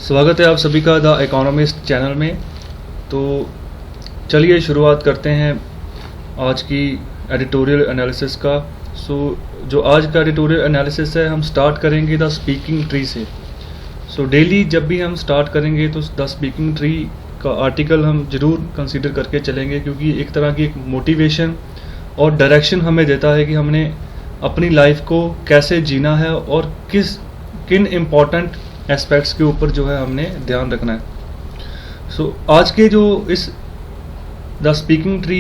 स्वागत है आप सभी का द इकोनॉमिस्ट चैनल में। तो चलिए शुरुआत करते हैं आज की एडिटोरियल एनालिसिस का। जो आज का एडिटोरियल एनालिसिस है, हम स्टार्ट करेंगे द स्पीकिंग ट्री से। डेली जब भी हम स्टार्ट करेंगे तो द स्पीकिंग ट्री का आर्टिकल हम ज़रूर कंसीडर करके चलेंगे, क्योंकि एक तरह की एक मोटिवेशन और डायरेक्शन हमें देता है कि हमने अपनी लाइफ को कैसे जीना है और किन इम्पॉर्टेंट एस्पेक्ट्स के ऊपर जो है हमने ध्यान रखना है। आज के जो इस द स्पीकिंग ट्री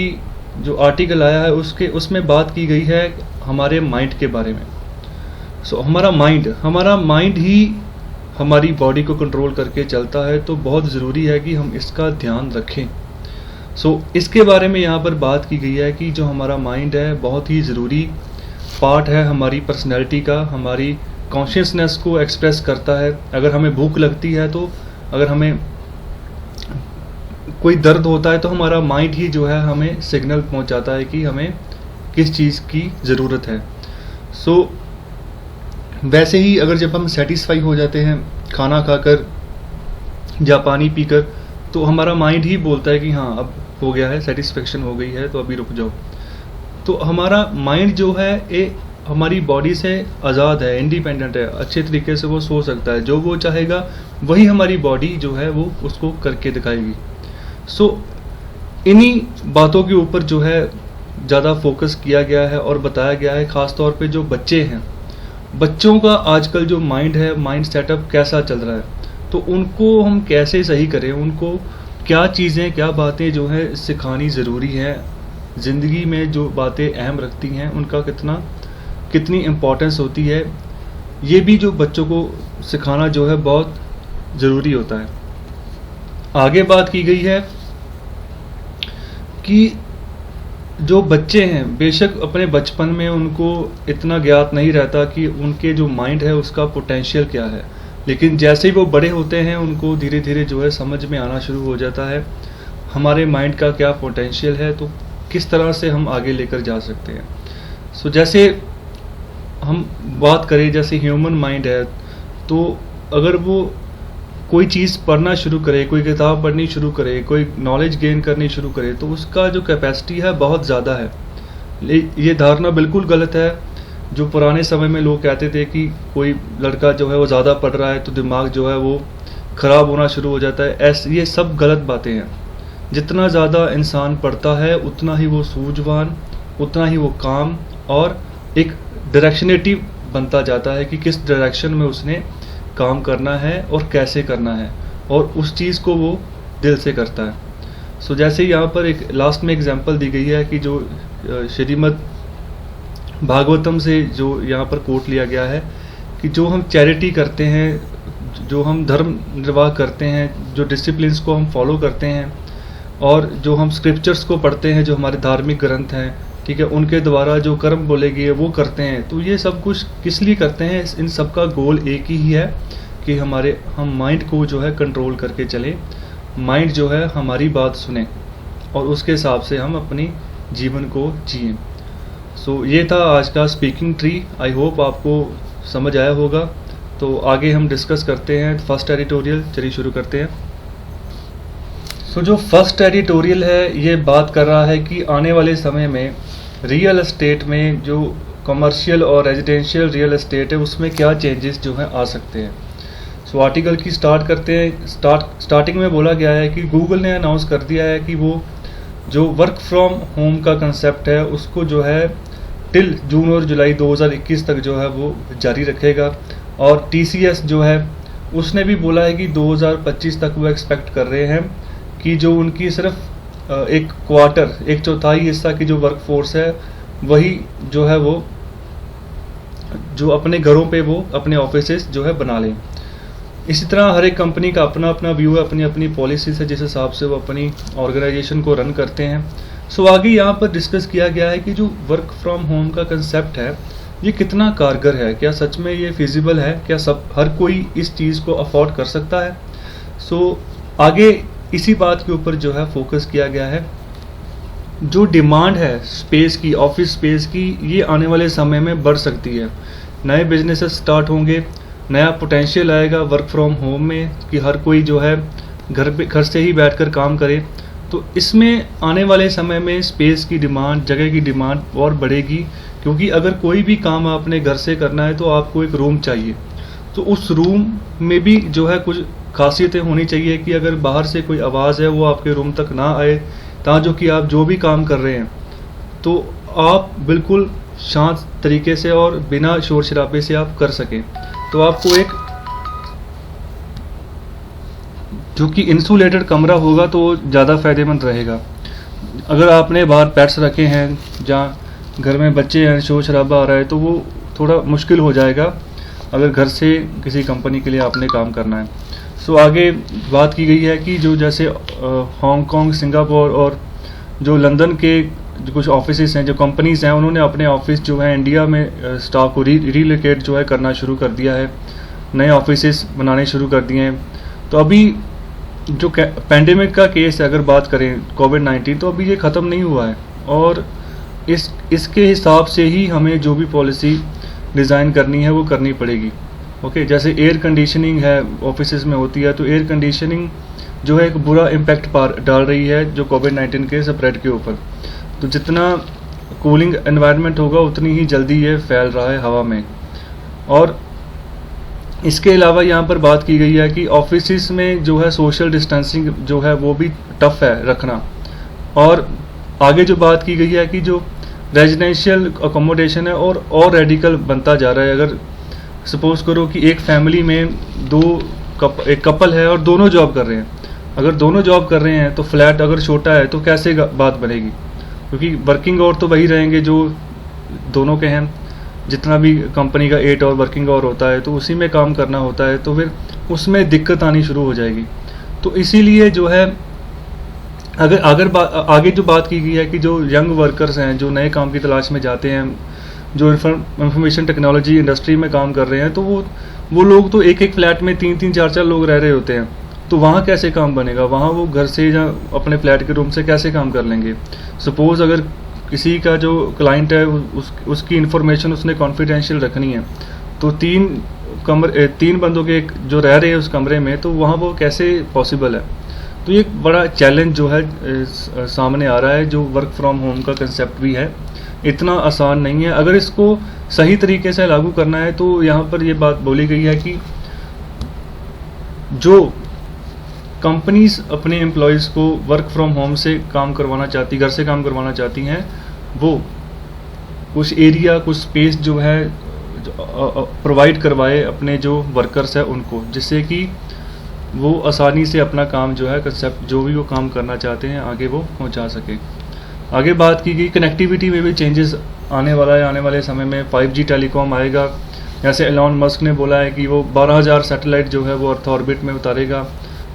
जो आर्टिकल आया है उसमें बात की गई है हमारे माइंड के बारे में। हमारा माइंड ही हमारी बॉडी को कंट्रोल करके चलता है, तो बहुत ज़रूरी है कि हम इसका ध्यान रखें। इसके बारे में यहाँ पर बात की गई है कि जो हमारा माइंड है बहुत ही ज़रूरी पार्ट है हमारी पर्सनैलिटी का, हमारी कॉन्शियसनेस को एक्सप्रेस करता है। अगर हमें भूख लगती है, तो अगर हमें कोई दर्द होता है, तो हमारा माइंड ही जो है हमें सिग्नल पहुंचाता है कि हमें किस चीज़ की ज़रूरत है। वैसे ही अगर जब हम सेटिस्फाई हो जाते हैं खाना खाकर या पानी पीकर, तो हमारा माइंड ही बोलता है कि हाँ अब हो गया है, सेटिस्फेक्शन हो गई है, तो अभी रुक जाओ। तो हमारा माइंड जो है ये हमारी बॉडी से आज़ाद है, इंडिपेंडेंट है, अच्छे तरीके से वो सो सकता है। जो वो चाहेगा वही हमारी बॉडी जो है वो उसको करके दिखाएगी। इन्हीं बातों के ऊपर जो है ज़्यादा फोकस किया गया है और बताया गया है, ख़ास तौर पे जो बच्चे हैं, बच्चों का आजकल जो माइंड है, माइंड सेटअप कैसा चल रहा है, तो उनको हम कैसे सही करें, उनको क्या चीज़ें, क्या बातें जो है सिखानी ज़रूरी है। ज़िंदगी में जो बातें अहम रखती हैं उनका कितनी इम्पोर्टेंस होती है, ये भी जो बच्चों को सिखाना जो है बहुत ज़रूरी होता है। आगे बात की गई है कि जो बच्चे हैं बेशक अपने बचपन में उनको इतना ज्ञात नहीं रहता कि उनके जो माइंड है उसका पोटेंशियल क्या है, लेकिन जैसे ही वो बड़े होते हैं उनको धीरे धीरे जो है समझ में आना शुरू हो जाता है हमारे माइंड का क्या पोटेंशियल है, तो किस तरह से हम आगे लेकर जा सकते हैं। जैसे हम बात करें, जैसे ह्यूमन माइंड है, तो अगर वो कोई चीज़ पढ़ना शुरू करे, कोई किताब पढ़नी शुरू करे, कोई नॉलेज गेन करनी शुरू करे, तो उसका जो कैपेसिटी है बहुत ज़्यादा है। ये धारणा बिल्कुल गलत है। जो पुराने समय में लोग कहते थे कि कोई लड़का जो है वो ज़्यादा पढ़ रहा है तो दिमाग जो है वो ख़राब होना शुरू हो जाता है, ये सब गलत बातें हैं। जितना ज़्यादा इंसान पढ़ता है उतना ही वो सूझवान, उतना ही वो काम और एक डायरेक्शनेटिव बनता जाता है कि किस डायरेक्शन में उसने काम करना है और कैसे करना है, और उस चीज़ को वो दिल से करता है। जैसे यहाँ पर एक लास्ट में एग्जांपल दी गई है कि जो श्रीमद् भागवतम से जो यहाँ पर कोट लिया गया है कि जो हम चैरिटी करते हैं, जो हम धर्म निर्वाह करते हैं, जो डिसिप्लिन्स को हम फॉलो करते हैं, और जो हम स्क्रिप्चर्स को पढ़ते हैं, जो हमारे धार्मिक ग्रंथ हैं, ठीक है, उनके द्वारा जो कर्म बोले गए वो करते हैं, तो ये सब कुछ किस लिए करते हैं? इन सब का गोल एक ही है कि हम माइंड को जो है कंट्रोल करके चलें, माइंड जो है हमारी बात सुने और उसके हिसाब से हम अपनी जीवन को जिएं। ये था आज का स्पीकिंग ट्री। आई होप आपको समझ आया होगा। तो आगे हम डिस्कस करते हैं फर्स्ट एडिटोरियल। चलिए शुरू करते हैं। जो फर्स्ट एडिटोरियल है ये बात कर रहा है कि आने वाले समय में रियल एस्टेट में, जो कमर्शियल और रेजिडेंशियल रियल एस्टेट है, उसमें क्या चेंजेस जो हैं आ सकते हैं। आर्टिकल की स्टार्ट करते हैं। स्टार्टिंग में बोला गया है कि गूगल ने अनाउंस कर दिया है कि वो जो वर्क फ्रॉम होम का कंसेप्ट है उसको जो है टिल जून और जुलाई 2021 तक जो है वो जारी रखेगा, और TCS जो है उसने भी बोला है कि 2025 तक वो एक्सपेक्ट कर रहे हैं कि जो उनकी सिर्फ एक क्वार्टर, एक चौथाई हिस्सा की जो वर्क फोर्स है वही जो है वो जो अपने घरों पे वो अपने ऑफिसेस जो है बना लें। इसी तरह हर एक कंपनी का अपना अपना व्यू है, अपनी अपनी पॉलिसीज है जिस हिसाब से वो अपनी ऑर्गेनाइजेशन को रन करते हैं। आगे यहाँ पर डिस्कस किया गया है कि जो वर्क फ्रॉम होम का कंसेप्ट है ये कितना कारगर है, क्या सच में ये फिजिबल है, क्या हर कोई इस चीज़ को अफोर्ड कर सकता है। आगे इसी बात के ऊपर जो है फोकस किया गया है। जो डिमांड है स्पेस की, ऑफिस स्पेस की, ये आने वाले समय में बढ़ सकती है। नए बिजनेसेस स्टार्ट होंगे, नया पोटेंशियल आएगा वर्क फ्रॉम होम में कि हर कोई जो है घर से ही बैठकर काम करे। तो इसमें आने वाले समय में स्पेस की डिमांड, जगह की डिमांड और बढ़ेगी, क्योंकि अगर कोई भी काम आपने घर से करना है तो आपको एक रूम चाहिए। तो उस रूम में भी जो है कुछ खासियतें होनी चाहिए कि अगर बाहर से कोई आवाज़ है वो आपके रूम तक ना आए, ताकि कि आप जो भी काम कर रहे हैं तो आप बिल्कुल शांत तरीके से और बिना शोर शराबे से आप कर सकें। तो आपको एक जो कि इंसुलेटेड कमरा होगा तो वो ज़्यादा फ़ायदेमंद रहेगा। अगर आपने बाहर पेट्स रखे हैं, जहाँ घर में बच्चे हैं, शोर शराबा आ रहा है, तो वो थोड़ा मुश्किल हो जाएगा अगर घर से किसी कंपनी के लिए आपने काम करना है। सो आगे बात की गई है कि जो जैसे हांगकांग, सिंगापुर और जो लंदन के जो कुछ ऑफिसेस हैं, जो कंपनीज़ हैं, उन्होंने अपने ऑफिस जो है इंडिया में स्टाफ को रीलोकेट जो है करना शुरू कर दिया है, नए ऑफिसेस बनाने शुरू कर दिए हैं। तो अभी जो पैंडेमिक का केस है, अगर बात करें कोविड-19, तो अभी ये ख़त्म नहीं हुआ है और इसके हिसाब से ही हमें जो भी पॉलिसी डिज़ाइन करनी है वो करनी पड़ेगी। ओके, जैसे एयर कंडीशनिंग है ऑफिसेज में होती है, तो एयर कंडीशनिंग जो है एक बुरा इम्पैक्ट डाल रही है जो कोविड-19 के स्प्रेड के ऊपर। तो जितना कूलिंग एनवायरनमेंट होगा उतनी ही जल्दी ये फैल रहा है हवा में। और इसके अलावा यहाँ पर बात की गई है कि ऑफिस में जो है सोशल डिस्टेंसिंग जो है वो भी टफ है रखना। और आगे जो बात की गई है कि जो रेजिडेंशियल अकोमोडेशन है और रेडिकल बनता जा रहा है। अगर सपोज करो कि एक फैमिली में एक कपल है और दोनों जॉब कर रहे हैं, अगर दोनों जॉब कर रहे हैं तो फ्लैट अगर छोटा है तो कैसे बात बनेगी, क्योंकि वर्किंग आवर तो वही रहेंगे जो दोनों के हैं। जितना भी कंपनी का 8 आवर वर्किंग आवर होता है तो उसी में काम करना होता है, तो फिर उसमें दिक्कत आनी शुरू हो जाएगी। तो इसीलिए जो है आगे जो बात की गई है कि जो यंग वर्कर्स हैं, जो नए काम की तलाश में जाते हैं, जो इंफॉर्मेशन टेक्नोलॉजी इंडस्ट्री में काम कर रहे हैं, तो वो लोग तो एक फ्लैट में 3-3, 4-4 लोग रह रहे होते हैं। तो वहाँ कैसे काम बनेगा? वहाँ वो घर से या अपने फ्लैट के रूम से कैसे काम कर लेंगे? सपोज़ अगर किसी का जो क्लाइंट है उसकी इन्फॉर्मेशन उसने कॉन्फिडेंशियल रखनी है, तो 3 बंदों के जो रह रहे हैं उस कमरे में, तो वहाँ वो कैसे पॉसिबल है? तो ये एक बड़ा चैलेंज जो है सामने आ रहा है। जो वर्क फ्रॉम होम का कंसेप्ट भी है, इतना आसान नहीं है। अगर इसको सही तरीके से लागू करना है तो यहाँ पर ये बात बोली गई है कि जो कंपनीज अपने एम्प्लॉयज़ को वर्क फ्रॉम होम से काम करवाना चाहती, घर से काम करवाना चाहती हैं, वो कुछ एरिया, कुछ स्पेस जो है प्रोवाइड करवाए अपने जो वर्कर्स हैं उनको, जिससे कि वो आसानी से अपना काम जो है कंसेप्ट जो भी वो काम करना चाहते हैं आगे वो पहुंचा सके। आगे बात की गई कनेक्टिविटी में भी चेंजेस आने वाला है। आने वाले समय में 5G टेलीकॉम आएगा। जैसे एलॉन मस्क ने बोला है कि वो 12,000 सैटेलाइट जो है वो अर्थ ऑर्बिट में उतारेगा,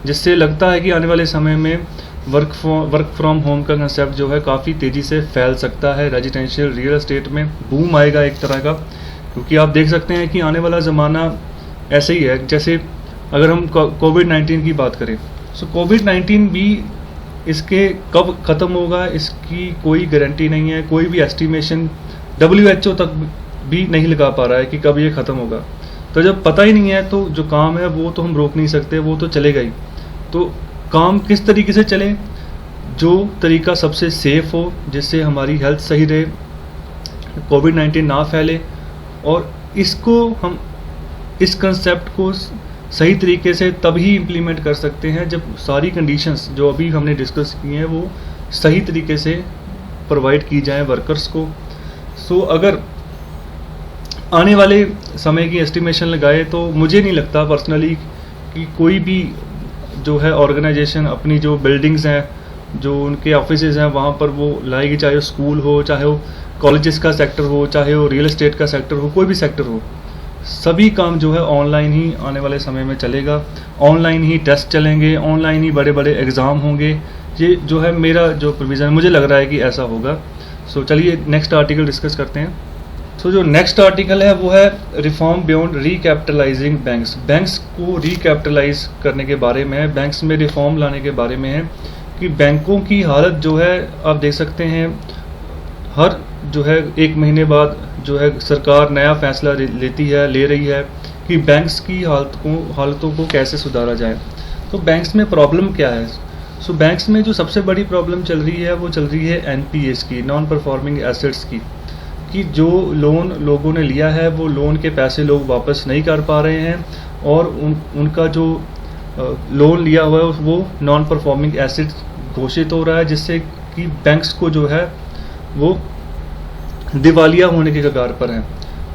जिससे लगता है कि आने वाले समय में वर्क फ्रॉम होम का कंसेप्ट जो है काफ़ी तेज़ी से फैल सकता है। रेजिडेंशियल रियल एस्टेट में बूम आएगा एक तरह का, क्योंकि आप देख सकते हैं कि आने वाला ज़माना ऐसे ही है। जैसे अगर हम कोविड-19 की बात करें, सो कोविड-19 भी इसके कब ख़त्म होगा इसकी कोई गारंटी नहीं है। कोई भी एस्टिमेशन WHO तक भी नहीं लगा पा रहा है कि कब ये ख़त्म होगा। तो जब पता ही नहीं है तो जो काम है वो तो हम रोक नहीं सकते, वो तो चलेगा ही। तो काम किस तरीके से चले? जो तरीका सबसे सेफ़ हो, जिससे हमारी हेल्थ सही रहे, कोविड-19 ना फैले, और इसको हम इस कंसेप्ट को सही तरीके से तभी इम्प्लीमेंट कर सकते हैं जब सारी कंडीशंस जो अभी हमने डिस्कस की हैं वो सही तरीके से प्रोवाइड की जाए वर्कर्स को। सो अगर आने वाले समय की एस्टिमेशन लगाए तो मुझे नहीं लगता पर्सनली कि कोई भी जो है ऑर्गेनाइजेशन अपनी जो बिल्डिंग्स हैं, जो उनके ऑफिसेज हैं, वहाँ पर वो लाएगी, चाहे वो स्कूल हो, चाहे वो कॉलेजेस का सेक्टर हो, चाहे वो रियल एस्टेट का सेक्टर हो, कोई भी सेक्टर हो। सभी काम जो है ऑनलाइन ही आने वाले समय में चलेगा। ऑनलाइन ही टेस्ट चलेंगे, ऑनलाइन ही बड़े बड़े एग्ज़ाम होंगे। ये जो है मेरा जो प्रोविज़न, मुझे लग रहा है कि ऐसा होगा। सो चलिए नेक्स्ट आर्टिकल डिस्कस करते हैं। सो जो नेक्स्ट आर्टिकल है वो है रिफॉर्म बियॉन्ड रिकैपिटलाइजिंग बैंक्स। बैंक्स को रिकैपिटलाइज करने के बारे में है, बैंक्स में रिफॉर्म लाने के बारे में है कि बैंकों की हालत जो है आप देख सकते हैं, हर जो है 1 महीने बाद जो है सरकार नया फैसला ले रही है कि कि बैंक्स की हालतों को कैसे सुधारा जाए। तो बैंक्स में प्रॉब्लम क्या है? सो बैंक्स में जो सबसे बड़ी प्रॉब्लम चल रही है वो चल रही है एनपीएस की, नॉन परफॉर्मिंग एसेट्स की, कि जो लोन लोगों ने लिया है वो लोन के पैसे लोग वापस नहीं कर पा रहे हैं और उनका जो लोन लिया हुआ है वो नॉन परफॉर्मिंग एसेट घोषित हो रहा है, जिससे कि बैंक्स को जो है वो दिवालिया होने के कगार पर हैं।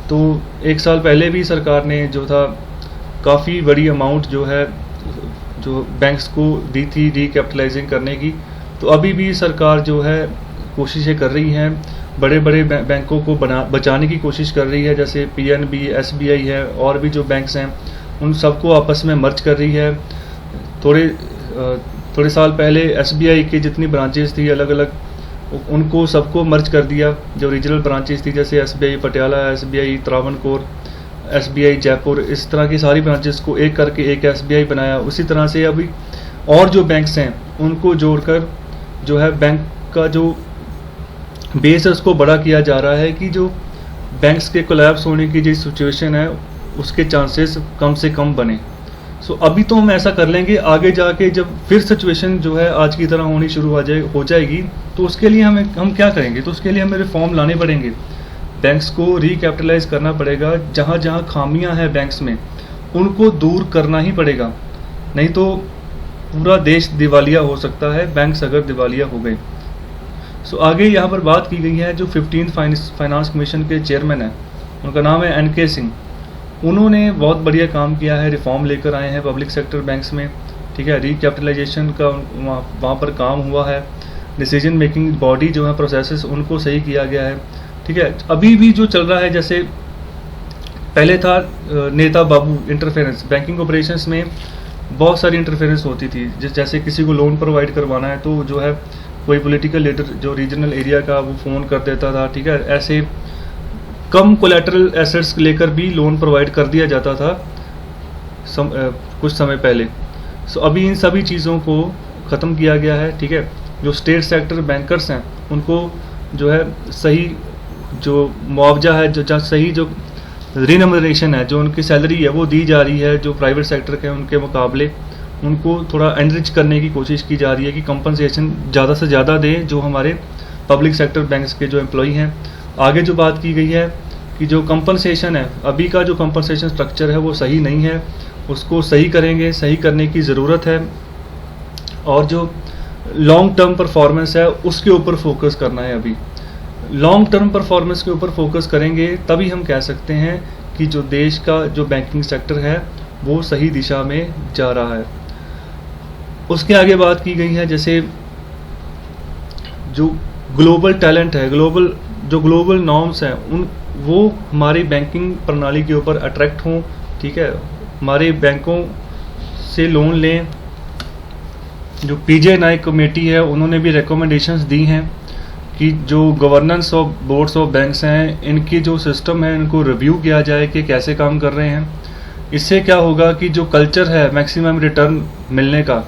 तो एक साल पहले भी सरकार ने जो था काफ़ी बड़ी अमाउंट जो बैंक्स को दी थी रिकैपिटलाइजिंग करने की। तो अभी भी सरकार जो है कोशिशें कर रही हैं, बड़े बड़े बैंकों को बचाने की कोशिश कर रही है, जैसे पीएनबी, एसबीआई है और भी जो बैंक्स हैं उन सबको आपस में मर्ज कर रही है। थोड़े साल पहले एसबीआई की जितनी ब्रांचेस थी अलग अलग, उनको सबको मर्ज कर दिया। जो रीजनल ब्रांचेस थी जैसे SBI Patiala, SBI Travancore, SBI Jaipur, इस तरह की सारी ब्रांचेस को एक करके एक एसबीआई बनाया। उसी तरह से अभी और जो बैंक्स हैं उनको जोड़कर जो है बैंक का जो बेस है उसको बड़ा किया जा रहा है कि जो बैंक्स के कोलैप्स होने की जो सिचुएशन है उसके चांसेस कम से कम बने। सो अभी तो हम ऐसा कर लेंगे, आगे जाके जब फिर सिचुएशन जो है आज की तरह होनी शुरू हो जाएगी तो उसके लिए हम क्या करेंगे? तो उसके लिए हमें रिफॉर्म लाने पड़ेंगे, बैंक्स को रिकैपिटलाइज करना पड़ेगा। जहाँ जहाँ खामियां हैं बैंक्स में उनको दूर करना ही पड़ेगा, नहीं तो पूरा देश दिवालिया हो सकता है बैंक्स अगर दिवालिया हो गए। सो आगे यहाँ पर बात की गई है जो 15th फाइनेंस कमीशन के चेयरमैन हैं, उनका नाम है एनके सिंह। उन्होंने बहुत बढ़िया काम किया है, रिफॉर्म लेकर आए हैं पब्लिक सेक्टर बैंक्स में, ठीक है। रिकैपिटलाइजेशन का वहाँ पर काम हुआ है, डिसीजन मेकिंग बॉडी जो है प्रोसेसेस उनको सही किया गया है, ठीक है। अभी भी जो चल रहा है, जैसे पहले था नेता बाबू इंटरफेरेंस, बैंकिंग ऑपरेशंस में बहुत सारी इंटरफेरेंस होती थी। जैसे किसी को लोन प्रोवाइड करवाना है तो जो है कोई पॉलिटिकल लीडर जो रीजनल एरिया का वो फ़ोन कर देता था, ठीक है। ऐसे कम कोलैटरल एसेट्स लेकर भी लोन प्रोवाइड कर दिया जाता था कुछ समय पहले। सो अभी इन सभी चीज़ों को ख़त्म किया गया है, ठीक है। जो स्टेट सेक्टर बैंकर्स हैं उनको जो है सही जो मुआवजा है, जो सही जो रिनमरेशन है, जो उनकी सैलरी है वो दी जा रही है, जो प्राइवेट सेक्टर के उनके मुकाबले उनको थोड़ा एनरिच करने की कोशिश की जा रही है कि कंपनसेशन ज़्यादा से ज़्यादा दें जो हमारे पब्लिक सेक्टर बैंक्स के जो एम्प्लॉई हैं। आगे जो बात की गई है कि जो कंपनसेशन है, अभी का जो कंपनसेशन स्ट्रक्चर है वो सही नहीं है, उसको सही करेंगे, सही करने की ज़रूरत है। और जो लॉन्ग टर्म परफॉर्मेंस है उसके ऊपर फोकस करना है। अभी लॉन्ग टर्म परफॉर्मेंस के ऊपर फोकस करेंगे तभी हम कह सकते हैं कि जो देश का जो बैंकिंग सेक्टर है वो सही दिशा में जा रहा है। उसके आगे बात की गई है जैसे जो ग्लोबल टैलेंट है, ग्लोबल नॉर्म्स हैं वो हमारी बैंकिंग प्रणाली के ऊपर अट्रैक्ट हों, ठीक है। हमारे बैंकों से लोन लें। जो पीजे नाइक कमेटी है उन्होंने भी रिकमेंडेशंस दी हैं कि जो governance of boards of banks हैं इनकी जो सिस्टम है इनको रिव्यू किया जाए कि कैसे काम कर रहे हैं। इससे क्या होगा कि जो कल्चर है मैक्सिमम रिटर्न मिलने का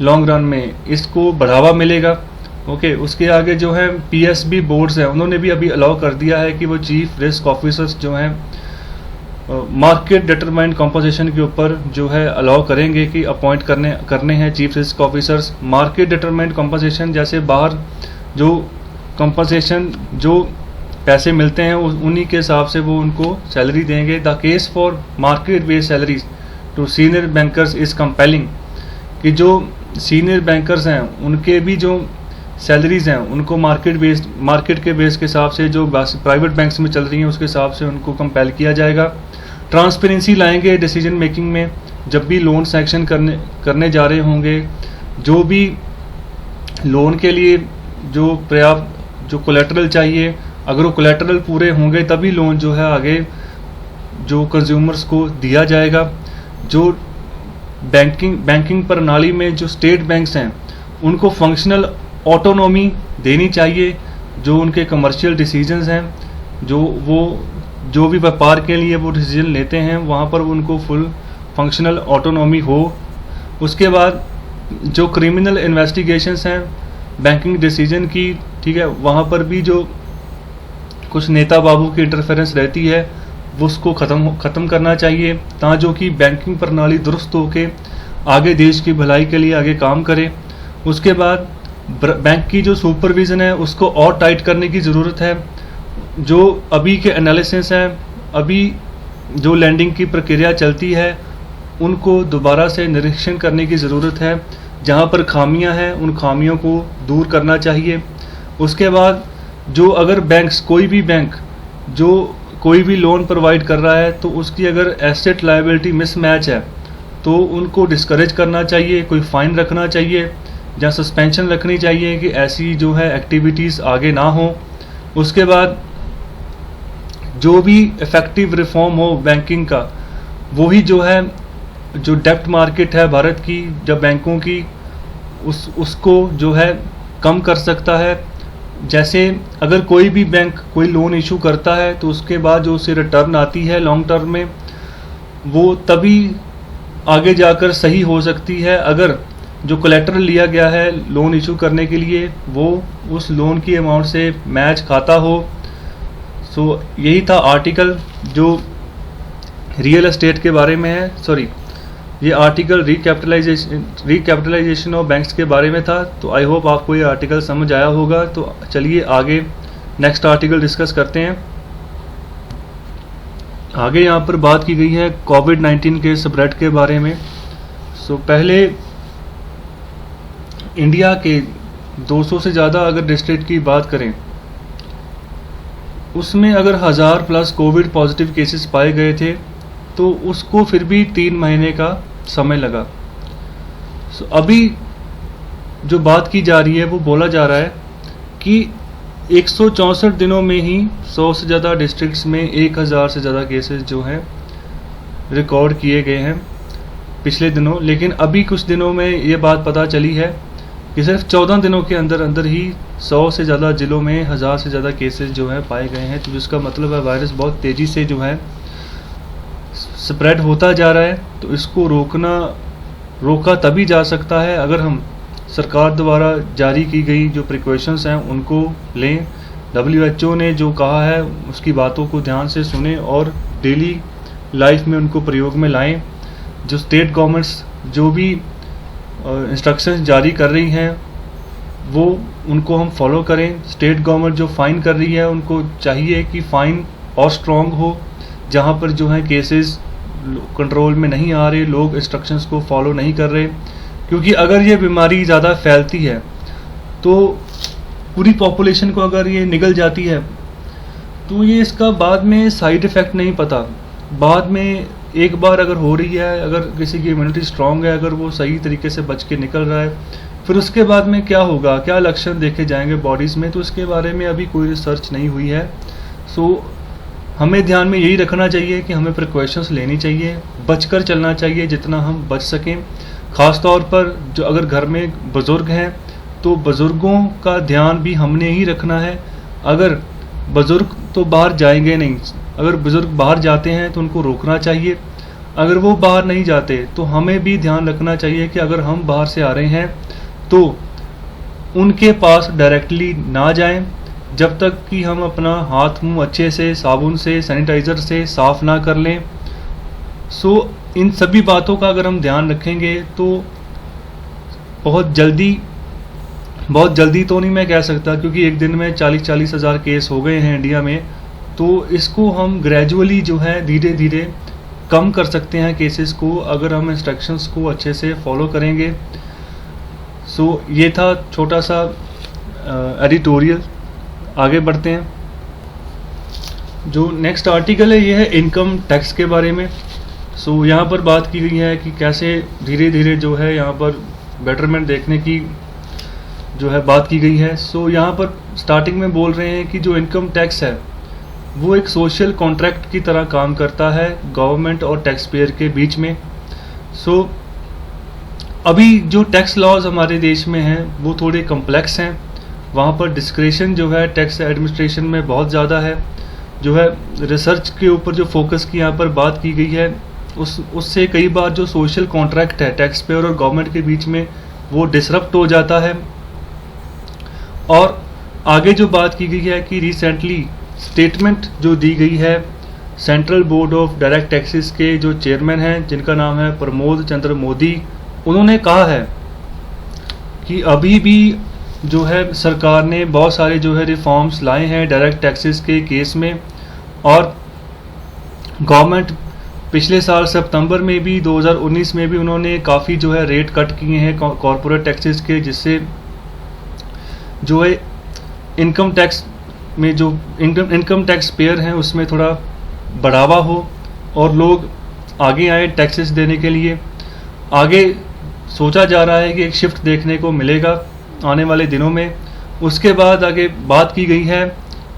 लॉन्ग रन में, इसको बढ़ावा मिलेगा। ओके, उसके आगे जो है पीएसबी बोर्ड्स हैं उन्होंने भी अभी अलाउ कर दिया है कि वो चीफ रिस्क ऑफिसर्स जो हैं मार्केट डिटरमाइंड कंपोजिशन के ऊपर जो है अलाउ करेंगे कि अपॉइंट करने हैं chief risk officers. Market determined composition जैसे बाहर जो कंपनसेशन जो पैसे मिलते हैं उन्हीं के हिसाब से वो उनको सैलरी देंगे। The case for market based salaries to senior bankers is compelling, कि जो सीनियर बैंकर्स हैं उनके भी जो सैलरीज हैं उनको मार्केट के बेस के हिसाब से जो प्राइवेट बैंक्स में चल रही हैं उसके हिसाब से उनको कंपेल किया जाएगा। ट्रांसपेरेंसी लाएंगे डिसीजन मेकिंग में, जब भी लोन सैंक्शन करने जा रहे होंगे, जो भी लोन के लिए जो पर्याप्त जो कोलैटरल चाहिए, अगर वो कोलैटरल पूरे होंगे तभी लोन जो है आगे जो कंज्यूमर्स को दिया जाएगा। जो बैंकिंग प्रणाली में जो स्टेट बैंक्स हैं उनको फंक्शनल ऑटोनॉमी देनी चाहिए। जो उनके कमर्शियल डिसीजंस हैं, जो भी व्यापार के लिए वो डिसीजन लेते हैं वहाँ पर उनको फुल फंक्शनल ऑटोनॉमी हो। उसके बाद जो क्रिमिनल इन्वेस्टिगेशंस हैं बैंकिंग डिसीजन की, ठीक है, वहाँ पर भी जो कुछ नेता बाबू की इंटरफेरेंस रहती है वो उसको ख़त्म करना चाहिए, जो कि बैंकिंग प्रणाली दुरुस्त होके आगे देश की भलाई के लिए आगे काम करे। उसके बाद बैंक की जो सुपरविज़न है उसको और टाइट करने की ज़रूरत है। जो अभी के एनालिसिस हैं, अभी जो लैंडिंग की प्रक्रिया चलती है, उनको दोबारा से निरीक्षण करने की ज़रूरत है। जहाँ पर खामियां हैं उन खामियों को दूर करना चाहिए। उसके बाद जो अगर कोई भी बैंक जो कोई भी लोन प्रोवाइड कर रहा है तो उसकी अगर एसेट लायबिलिटी मिसमैच है तो उनको डिस्करेज करना चाहिए, कोई फ़ाइन रखना चाहिए या सस्पेंशन रखनी चाहिए कि ऐसी जो है एक्टिविटीज़ आगे ना हो। उसके बाद जो भी इफ़ेक्टिव रिफॉर्म हो बैंकिंग का, वही जो है जो डेब्ट मार्केट है भारत की, जब बैंकों की, उसको जो है कम कर सकता है। जैसे अगर कोई भी बैंक कोई लोन इशू करता है तो उसके बाद जो उसे रिटर्न आती है लॉन्ग टर्म में, वो तभी आगे जाकर सही हो सकती है अगर जो कोलेटरल लिया गया है लोन इशू करने के लिए वो उस लोन की अमाउंट से मैच खाता हो। सो यही था आर्टिकल जो रियल एस्टेट के बारे में है। सॉरी, ये आर्टिकल रिकैपिटलाइजेशन ऑफ बैंक्स के बारे में था। तो आई होप आपको ये आर्टिकल समझ आया होगा। तो चलिए आगे नेक्स्ट आर्टिकल डिस्कस करते हैं। आगे यहाँ पर बात की गई है कोविड-19 के स्प्रेड के बारे में। सो पहले इंडिया के 200 से ज़्यादा अगर डिस्ट्रिक्ट की बात करें, उसमें अगर 1000 प्लस कोविड पॉजिटिव केसेस पाए गए थे तो उसको फिर भी 3 महीने का समय लगा। सो अभी जो बात की जा रही है वो बोला जा रहा है कि 164 दिनों में ही 100 से ज़्यादा डिस्ट्रिक्ट्स में 1000 से ज़्यादा केसेस जो हैं रिकॉर्ड किए गए हैं पिछले दिनों। लेकिन अभी कुछ दिनों में ये बात पता चली है कि सिर्फ 14 दिनों के अंदर अंदर ही 100 से ज़्यादा ज़िलों में 1000 से ज़्यादा केसेस जो हैं पाए गए हैं। तो जिसका मतलब है वायरस बहुत तेज़ी से जो है स्प्रेड होता जा रहा है। तो इसको रोका तभी जा सकता है अगर हम सरकार द्वारा जारी की गई जो प्रिकॉशंस हैं उनको लें। WHO ने जो कहा है उसकी बातों को ध्यान से सुने और डेली लाइफ में उनको प्रयोग में लाएं। जो स्टेट गवर्नमेंट्स जो भी इंस्ट्रक्शंस जारी कर रही हैं वो उनको हम फॉलो करें। स्टेट गवर्नमेंट जो फ़ाइन कर रही है उनको चाहिए कि फ़ाइन और स्ट्रॉन्ग हो। जहाँ पर जो है केसेस कंट्रोल में नहीं आ रहे, लोग इंस्ट्रक्शंस को फॉलो नहीं कर रहे, क्योंकि अगर ये बीमारी ज़्यादा फैलती है तो पूरी पॉपुलेशन को अगर ये निगल जाती है तो ये इसका बाद में साइड इफ़ेक्ट नहीं पता। बाद में एक बार अगर हो रही है, अगर किसी की इम्यूनिटी स्ट्रांग है, अगर वो सही तरीके से बच के निकल रहा है, फिर उसके बाद में क्या होगा, क्या लक्षण देखे जाएंगे बॉडीज़ में, तो इसके बारे में अभी कोई रिसर्च नहीं हुई है। सो हमें ध्यान में यही रखना चाहिए कि हमें प्रिकॉशंस लेनी चाहिए, बचकर चलना चाहिए जितना हम बच सकें। ख़ास तौर पर जो अगर घर में बुज़ुर्ग हैं तो बुज़ुर्गों का ध्यान भी हमने ही रखना है। अगर बुज़ुर्ग तो बाहर जाएंगे नहीं, अगर बुज़ुर्ग बाहर जाते हैं तो उनको रोकना चाहिए। अगर वो बाहर नहीं जाते तो हमें भी ध्यान रखना चाहिए कि अगर हम बाहर से आ रहे हैं तो उनके पास डायरेक्टली ना जाएं जब तक कि हम अपना हाथ मुंह अच्छे से साबुन से सैनिटाइज़र से साफ़ ना कर लें। सो इन सभी बातों का अगर हम ध्यान रखेंगे तो बहुत जल्दी तो नहीं मैं कह सकता, क्योंकि एक दिन में 40-40 हज़ार केस हो गए हैं इंडिया में, तो इसको हम ग्रेजुअली जो है धीरे धीरे कम कर सकते हैं केसेस को, अगर हम इंस्ट्रक्शंस को अच्छे से फॉलो करेंगे। सो ये था छोटा सा एडिटोरियल। आगे बढ़ते हैं। जो नेक्स्ट आर्टिकल है ये है इनकम टैक्स के बारे में। सो यहाँ पर बात की गई है कि कैसे धीरे धीरे जो है यहाँ पर बेटरमेंट देखने की जो है बात की गई है। सो यहाँ पर स्टार्टिंग में बोल रहे हैं कि जो इनकम टैक्स है वो एक सोशल कॉन्ट्रैक्ट की तरह काम करता है गवर्नमेंट और टैक्स पेयर के बीच में। सो अभी जो टैक्स लॉज हमारे देश में हैं वो थोड़े कम्प्लेक्स हैं। वहाँ पर डिस्क्रेशन जो है टैक्स एडमिनिस्ट्रेशन में बहुत ज़्यादा है। जो है रिसर्च के ऊपर जो फोकस की यहाँ पर बात की गई है उससे कई बार जो सोशल कॉन्ट्रैक्ट है टैक्स पेयर और गवर्नमेंट के बीच में वो डिसरप्ट हो जाता है। और आगे जो बात की गई है कि रिसेंटली स्टेटमेंट जो दी गई है central board of direct taxes के जो चेयरमैन हैं, जिनका नाम है प्रमोद चंद्र मोदी, उन्होंने कहा है कि अभी भी जो है सरकार ने बहुत सारे जो है रिफॉर्म्स लाए हैं डायरेक्ट टैक्सेस के केस में, और गवर्नमेंट पिछले साल सितंबर में भी 2019 में भी उन्होंने काफ़ी जो है रेट कट किए हैं कॉरपोरेट टैक्सेस के, जिससे जो है इनकम टैक्स में जो इनकम टैक्स पेयर हैं उसमें थोड़ा बढ़ावा हो और लोग आगे आए टैक्सेस देने के लिए। आगे सोचा जा रहा है कि एक शिफ्ट देखने को मिलेगा आने वाले दिनों में। उसके बाद आगे बात की गई है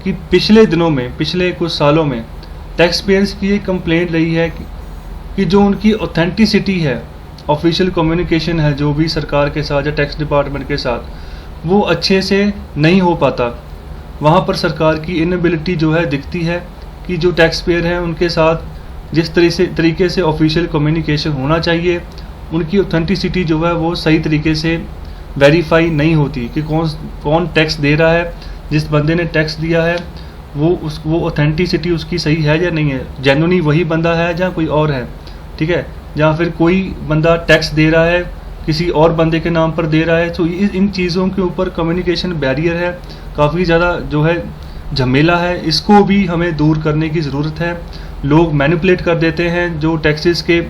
कि पिछले दिनों में, पिछले कुछ सालों में टैक्स पेयर्स की एक कंप्लेंट रही है कि जो उनकी ऑथेंटिसिटी है, ऑफिशियल कम्युनिकेशन है जो भी सरकार के साथ या टैक्स डिपार्टमेंट के साथ, वो अच्छे से नहीं हो पाता। वहाँ पर सरकार की इनएबिलिटी जो है दिखती है कि जो टैक्स पेयर हैं उनके साथ जिस तरीके से ऑफिशियल कम्युनिकेशन होना चाहिए, उनकी ऑथेंटिसिटी जो है वो सही तरीके से वेरीफाई नहीं होती कि कौन टैक्स दे रहा है, जिस बंदे ने टैक्स दिया है वो ऑथेंटिसिटी उसकी सही है या नहीं है, जेन्युइनली वही बंदा है या कोई और है, ठीक है, या फिर कोई बंदा टैक्स दे रहा है किसी और बंदे के नाम पर दे रहा है। तो इन चीज़ों के ऊपर कम्युनिकेशन बैरियर है, काफ़ी ज़्यादा जो है झमेला है, इसको भी हमें दूर करने की ज़रूरत है। लोग मैनिपुलेट कर देते हैं जो टैक्सेस के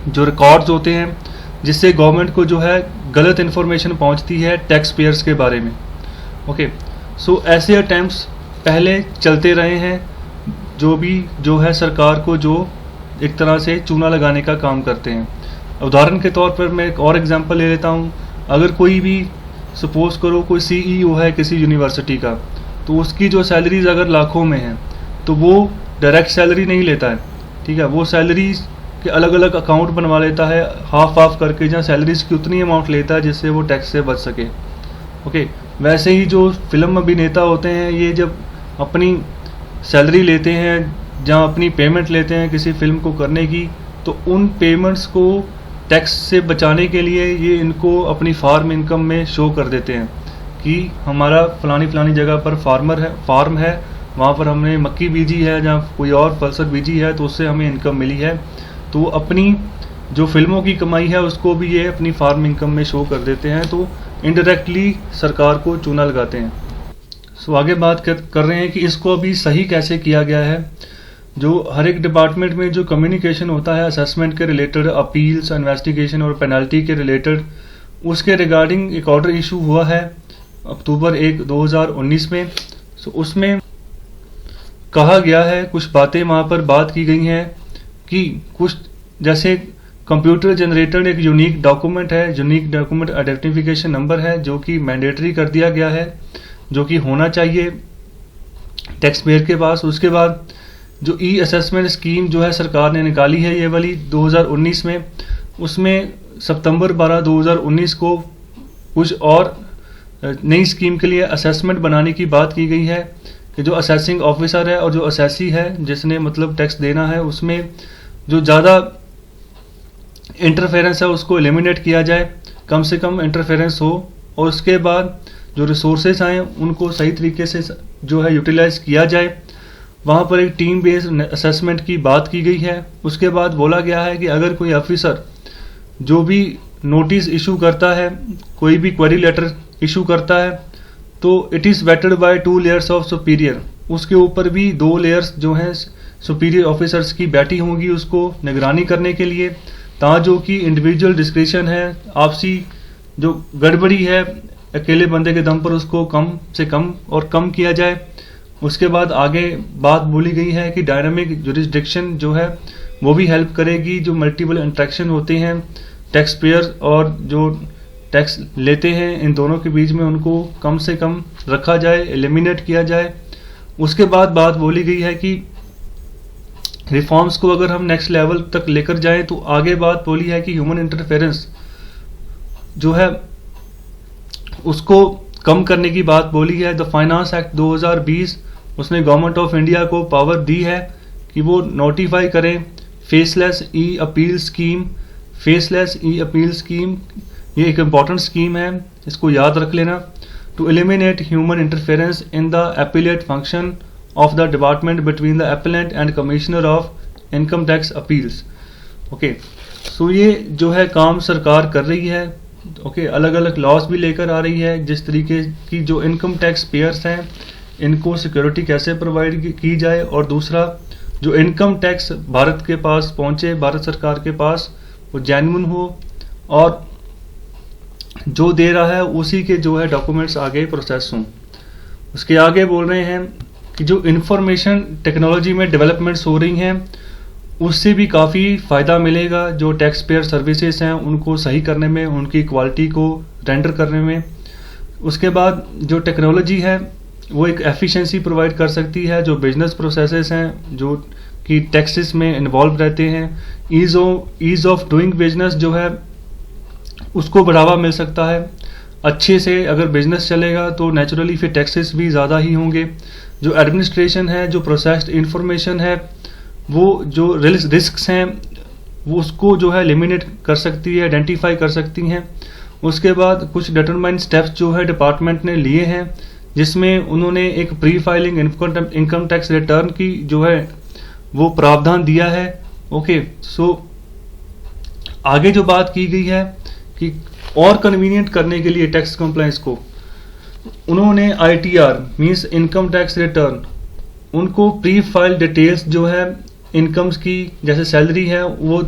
जो रिकॉर्ड्स होते हैं, जिससे गवर्नमेंट को जो है गलत इन्फॉर्मेशन पहुंचती है टैक्स पेयर्स के बारे में। ओके, सो ऐसे अटैम्प्ट्स पहले चलते रहे हैं, जो है सरकार को जो एक तरह से चूना लगाने का काम करते हैं। उदाहरण के तौर पर मैं एक और एग्जांपल ले लेता हूँ। अगर कोई भी सपोज करो कोई सीईओ है किसी यूनिवर्सिटी का, तो उसकी जो सैलरीज अगर लाखों में है तो वो डायरेक्ट सैलरी नहीं लेता है, ठीक है, वो सैलरी के अलग अलग अकाउंट बनवा लेता है, हाफ करके, जहाँ सैलरीज की उतनी अमाउंट लेता है जिससे वो टैक्स से बच सके। ओके, वैसे ही जो फिल्म अभिनेता होते हैं, ये जब अपनी सैलरी लेते हैं, जहाँ अपनी पेमेंट लेते हैं किसी फिल्म को करने की, तो उन पेमेंट्स को टैक्स से बचाने के लिए ये इनको अपनी फार्म इनकम में शो कर देते हैं कि हमारा फलानी जगह पर फार्म है, वहाँ पर हमने मक्की बीजी है, जहाँ कोई और फसल बीजी है, तो उससे हमें इनकम मिली है। तो अपनी जो फिल्मों की कमाई है उसको भी ये अपनी फार्म इनकम में शो कर देते हैं, तो इनडायरेक्टली सरकार को चूना लगाते हैं। सो आगे बात कर रहे हैं कि इसको अभी सही कैसे किया गया है। जो हर एक डिपार्टमेंट में जो कम्युनिकेशन होता है असेसमेंट के रिलेटेड, अपील्स, इन्वेस्टिगेशन और पेनल्टी के रिलेटेड, उसके रिगार्डिंग एक ऑर्डर इशू हुआ है अक्टूबर 1, 2019 में। सो उसमें कहा गया है, कुछ बातें वहाँ पर बात की गई हैं कि कुछ जैसे कंप्यूटर जनरेटेड एक यूनिक डॉक्यूमेंट है, यूनिक डॉक्यूमेंट आइडेंटिफिकेशन नंबर है, जो कि मैंडेटरी कर दिया गया है, जो कि होना चाहिए टैक्स पेयर के पास। उसके बाद जो ई असेसमेंट स्कीम जो है सरकार ने निकाली है ये वाली 2019 में, उसमें सितंबर 12, 2019 को कुछ और नई स्कीम के लिए असेसमेंट बनाने की बात की गई है कि जो असेसिंग ऑफिसर है और जो असेसी है जिसने मतलब टैक्स देना है, उसमें जो ज़्यादा इंटरफेरेंस है उसको एलिमिनेट किया जाए, कम से कम इंटरफेरेंस हो, और उसके बाद जो रिसोर्सेज आए उनको सही तरीके से जो है यूटिलाइज किया जाए। वहाँ पर एक टीम बेस्ड असेसमेंट की बात की गई है। उसके बाद बोला गया है कि अगर कोई ऑफिसर जो भी नोटिस इशू करता है, कोई भी क्वेरी लेटर इशू करता है, तो it is weighted by 2 layers of superior, उसके ऊपर भी 2 लेयर्स जो हैं सुपीरियर ऑफिसर्स की बैठी होंगी उसको निगरानी करने के लिए, ताकि जो कि इंडिविजुअल डिस्क्रिप्शन है, आपसी जो गड़बड़ी है अकेले बंदे के दम पर, उसको कम से कम और कम किया जाए। उसके बाद आगे बात बोली गई है कि डायनामिक जुरिस्डिक्शन जो है वो भी हेल्प करेगी, जो मल्टीपल इंट्रैक्शन होते हैं टैक्स पेयर और जो टैक्स लेते हैं, इन दोनों के बीच में उनको कम से कम रखा जाए, एलिमिनेट किया जाए। उसके बाद बात बोली गई है कि रिफॉर्म्स को अगर हम नेक्स्ट लेवल तक लेकर जाएं, तो आगे बात बोली है कि ह्यूमन इंटरफेरेंस जो है उसको कम करने की बात बोली है। द फाइनेंस एक्ट 2020 उसने गवर्नमेंट ऑफ इंडिया को पावर दी है कि वो नोटिफाई करें faceless E appeal scheme. Faceless E appeal scheme ये एक इम्पॉर्टेंट स्कीम है, इसको याद रख लेना। To eliminate human interference in the appellate function of the department between the appellant and commissioner of income tax appeals. Okay, so ये जो है काम सरकार कर रही है. ओके, अलग अलग लॉज भी लेकर आ रही है जिस तरीके की जो इनकम टैक्स पेयर्स हैं इनको सिक्योरिटी कैसे प्रोवाइड की जाए, और दूसरा जो इनकम टैक्स भारत के पास पहुंचे, भारत सरकार के पास, वो जेन्युइन हो और जो दे रहा है उसी के जो है डॉक्यूमेंट्स आगे प्रोसेस हों. उसके आगे बोल रहे हैं कि जो इंफॉर्मेशन टेक्नोलॉजी में डेवलपमेंट्स हो रही हैं उससे भी काफ़ी फ़ायदा मिलेगा. जो टैक्स पेयर सर्विसेज हैं उनको सही करने में, उनकी क्वालिटी को रेंडर करने में. उसके बाद जो टेक्नोलॉजी है वो एक एफिशिएंसी प्रोवाइड कर सकती है. जो बिजनेस प्रोसेसेस हैं जो कि टैक्सेस में इन्वॉल्व रहते हैं, ईज़ ऑफ डूइंग बिजनेस जो है उसको बढ़ावा मिल सकता है. अच्छे से अगर बिजनेस चलेगा तो नेचुरली फिर टैक्सेस भी ज़्यादा ही होंगे. जो एडमिनिस्ट्रेशन है, जो प्रोसेस्ड इंफॉर्मेशन है, वो जो रिस्क्स हैं वो उसको जो है एलिमिनेट कर सकती है, आइडेंटिफाई कर सकती हैं. उसके बाद कुछ डिटरमाइंड स्टेप्स जो है डिपार्टमेंट ने लिए हैं जिसमें उन्होंने एक pre filing income tax return की जो है वो प्रावधान दिया है. ओके, सो आगे जो बात की गई है कि और कन्वीनियंट करने के लिए टैक्स कंप्लायंस को उन्होंने ITR means income tax return, उनको प्री फाइल डिटेल्स जो है इनकम्स की जैसे सैलरी है वो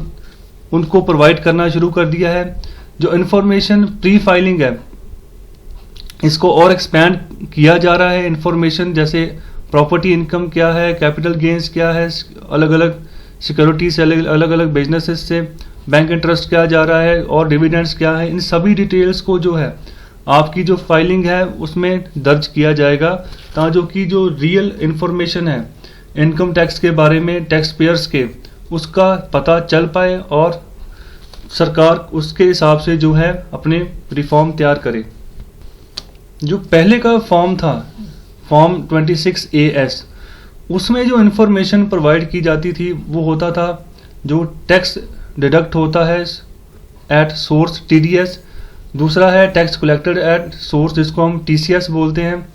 उनको प्रोवाइड करना शुरू कर दिया है. जो इन्फॉर्मेशन प्री फाइलिंग है इसको और एक्सपैंड किया जा रहा है. इन्फॉर्मेशन जैसे प्रॉपर्टी इनकम क्या है, कैपिटल गेंस क्या है, अलग अलग सिक्योरिटी से, अलग अलग बिजनेसेस से बैंक इंटरेस्ट क्या जा रहा है और डिविडेंड्स क्या है, इन सभी डिटेल्स को जो है आपकी जो फाइलिंग है उसमें दर्ज किया जाएगा ताकि जो रियल इन्फॉर्मेशन है इनकम टैक्स के बारे में टैक्स पेयर्स के उसका पता चल पाए और सरकार उसके हिसाब से जो है अपने रिफॉर्म तैयार करे. जो पहले का फॉर्म था, फॉर्म 26AS, उसमें जो इन्फॉर्मेशन प्रोवाइड की जाती थी वो होता था जो टैक्स डिडक्ट होता है एट सोर्स TDS, दूसरा है टैक्स कलेक्टेड एट सोर्स जिसको हम TCS बोलते हैं,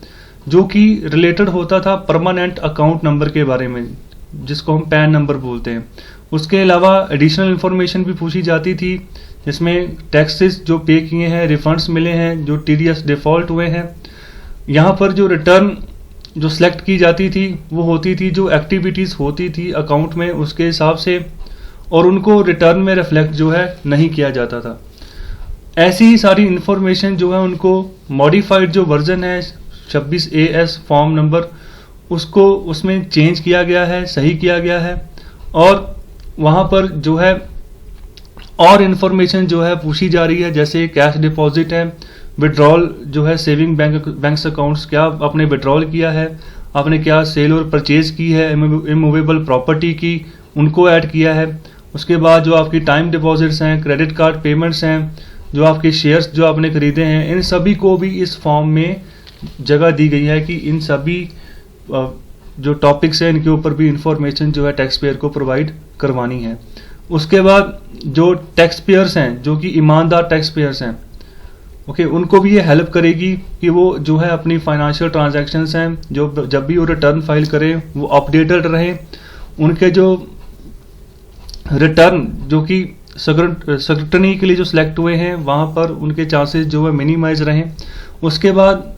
जो कि रिलेटेड होता था परमानेंट अकाउंट नंबर के बारे में जिसको हम पैन नंबर बोलते हैं. उसके अलावा एडिशनल इन्फॉर्मेशन भी पूछी जाती थी जिसमें टैक्सेस जो पे किए हैं, रिफंड्स मिले हैं, जो TDS डिफ़ॉल्ट हुए हैं. यहाँ पर जो रिटर्न जो सिलेक्ट की जाती थी वो होती थी जो एक्टिविटीज़ होती थी अकाउंट में उसके हिसाब से, और उनको रिटर्न में रिफ्लेक्ट जो है नहीं किया जाता था. ऐसी ही सारी इन्फॉर्मेशन जो है उनको मॉडिफाइड जो वर्जन है 26AS फॉर्म नंबर उसको उसमें चेंज किया गया है, सही किया गया है, और वहाँ पर जो है और इन्फॉर्मेशन जो है पूछी जा रही है जैसे कैश डिपॉजिट है, विड्रॉल जो है सेविंग बैंक अकाउंट्स क्या आपने विड्रॉल किया है, आपने क्या सेल और परचेज की है, इमूवेबल प्रॉपर्टी की उनको ऐड किया है. उसके बाद जो आपकी टाइम डिपॉजिट्स हैं, क्रेडिट कार्ड पेमेंट्स हैं, जो आपके शेयर्स जो आपने खरीदे हैं, इन सभी को भी इस फॉर्म में जगह दी गई है कि इन सभी जो टॉपिक्स हैं इनके ऊपर भी इंफॉर्मेशन जो है टैक्स पेयर को प्रोवाइड करवानी है. उसके बाद जो टैक्स पेयर्स हैं जो कि ईमानदार टैक्स पेयर्स हैं, ओके, उनको भी ये हेल्प करेगी कि वो जो है अपनी फाइनेंशियल ट्रांजैक्शंस हैं जो जब भी वो रिटर्न फाइल करें वो अपडेटेड रहें. उनके जो रिटर्न जो कि स्क्रूटनी के लिए जो सिलेक्ट हुए हैं वहाँ पर उनके चांसेस जो है मिनिमाइज रहें. उसके बाद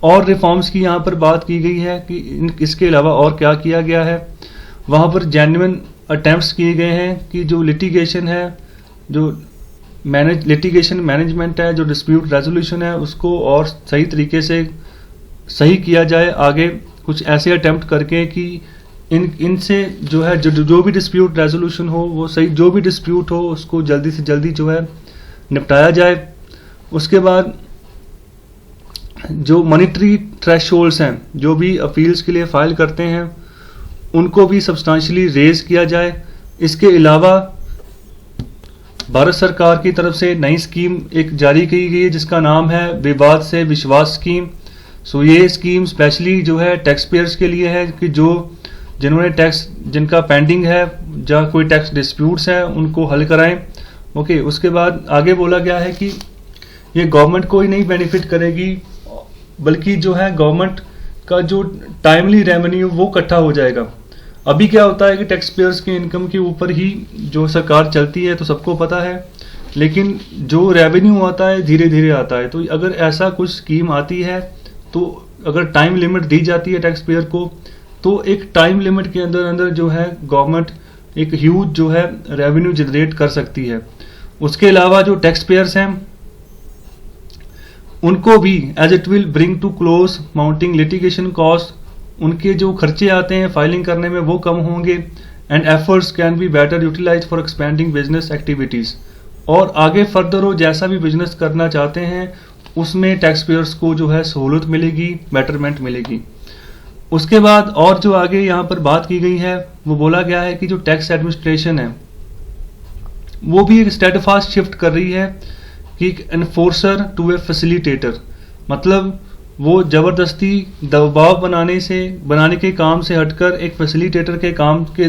और रिफॉर्म्स की यहाँ पर बात की गई है कि इसके अलावा और क्या किया गया है. वहाँ पर जेन्युइन अटेम्प्ट्स किए गए हैं कि जो लिटिगेशन है, जो लिटिगेशन मैनेजमेंट है, जो डिस्प्यूट रेजोल्यूशन है उसको और सही तरीके से सही किया जाए. आगे कुछ ऐसे अटेम्प्ट करके कि इनसे जो है जो भी डिस्प्यूट रेजोल्यूशन हो वो सही, जो भी डिस्प्यूट हो उसको जल्दी से जल्दी जो है निपटाया जाए. उसके बाद जो मॉनिटरी थ्रेशोल्ड्स हैं जो भी अपील्स के लिए फाइल करते हैं उनको भी सब्सटेंशियली रेज किया जाए. इसके अलावा भारत सरकार की तरफ से नई स्कीम एक जारी की गई है जिसका नाम है विवाद से विश्वास स्कीम. सो ये स्कीम स्पेशली जो है टैक्स पेयर्स के लिए है कि जिन्होंने टैक्स जिनका पेंडिंग है या कोई टैक्स डिस्प्यूट्स हैं उनको हल कराएं. ओके, उसके बाद आगे बोला गया है कि ये गवर्नमेंट को ही नहीं बेनिफिट करेगी बल्कि जो है गवर्नमेंट का जो टाइमली रेवेन्यू वो इकट्ठा हो जाएगा। अभी क्या होता है कि टैक्स पेयर्स के इनकम के ऊपर ही जो सरकार चलती है, तो सबको पता है, लेकिन जो रेवेन्यू आता है धीरे धीरे आता है। तो अगर ऐसा कुछ स्कीम आती है, तो अगर टाइम लिमिट दी जाती है टैक्स पेयर को, तो एक टाइम लिमिट के अंदर अंदर जो है गवर्नमेंट एक ह्यूज जो है रेवेन्यू जनरेट कर सकती है। उसके अलावा जो टैक्स पेयर्स हैं उनको भी as it will bring to close mounting litigation cost, उनके जो खर्चे आते हैं फाइलिंग करने में वो कम होंगे, and efforts can be better utilise for expending business activities. और आगे फर्दर वो जैसा भी बिजनेस करना चाहते हैं उसमें टैक्स पेयर्स को जो है सहूलत मिलेगी, बेटरमेंट मिलेगी। उसके बाद और जो आगे यहाँ पर बात की गई है वो बोला गया है कि जो टैक्स एडमिनिस्ट्रेशन है वो भी एक स्टेडफास्ट शिफ्ट कर रही है कि एनफोर्सर टू ए फैसिलिटेटर, मतलब वो जबरदस्ती दबाव बनाने के काम से हटकर एक फैसिलिटेटर के काम के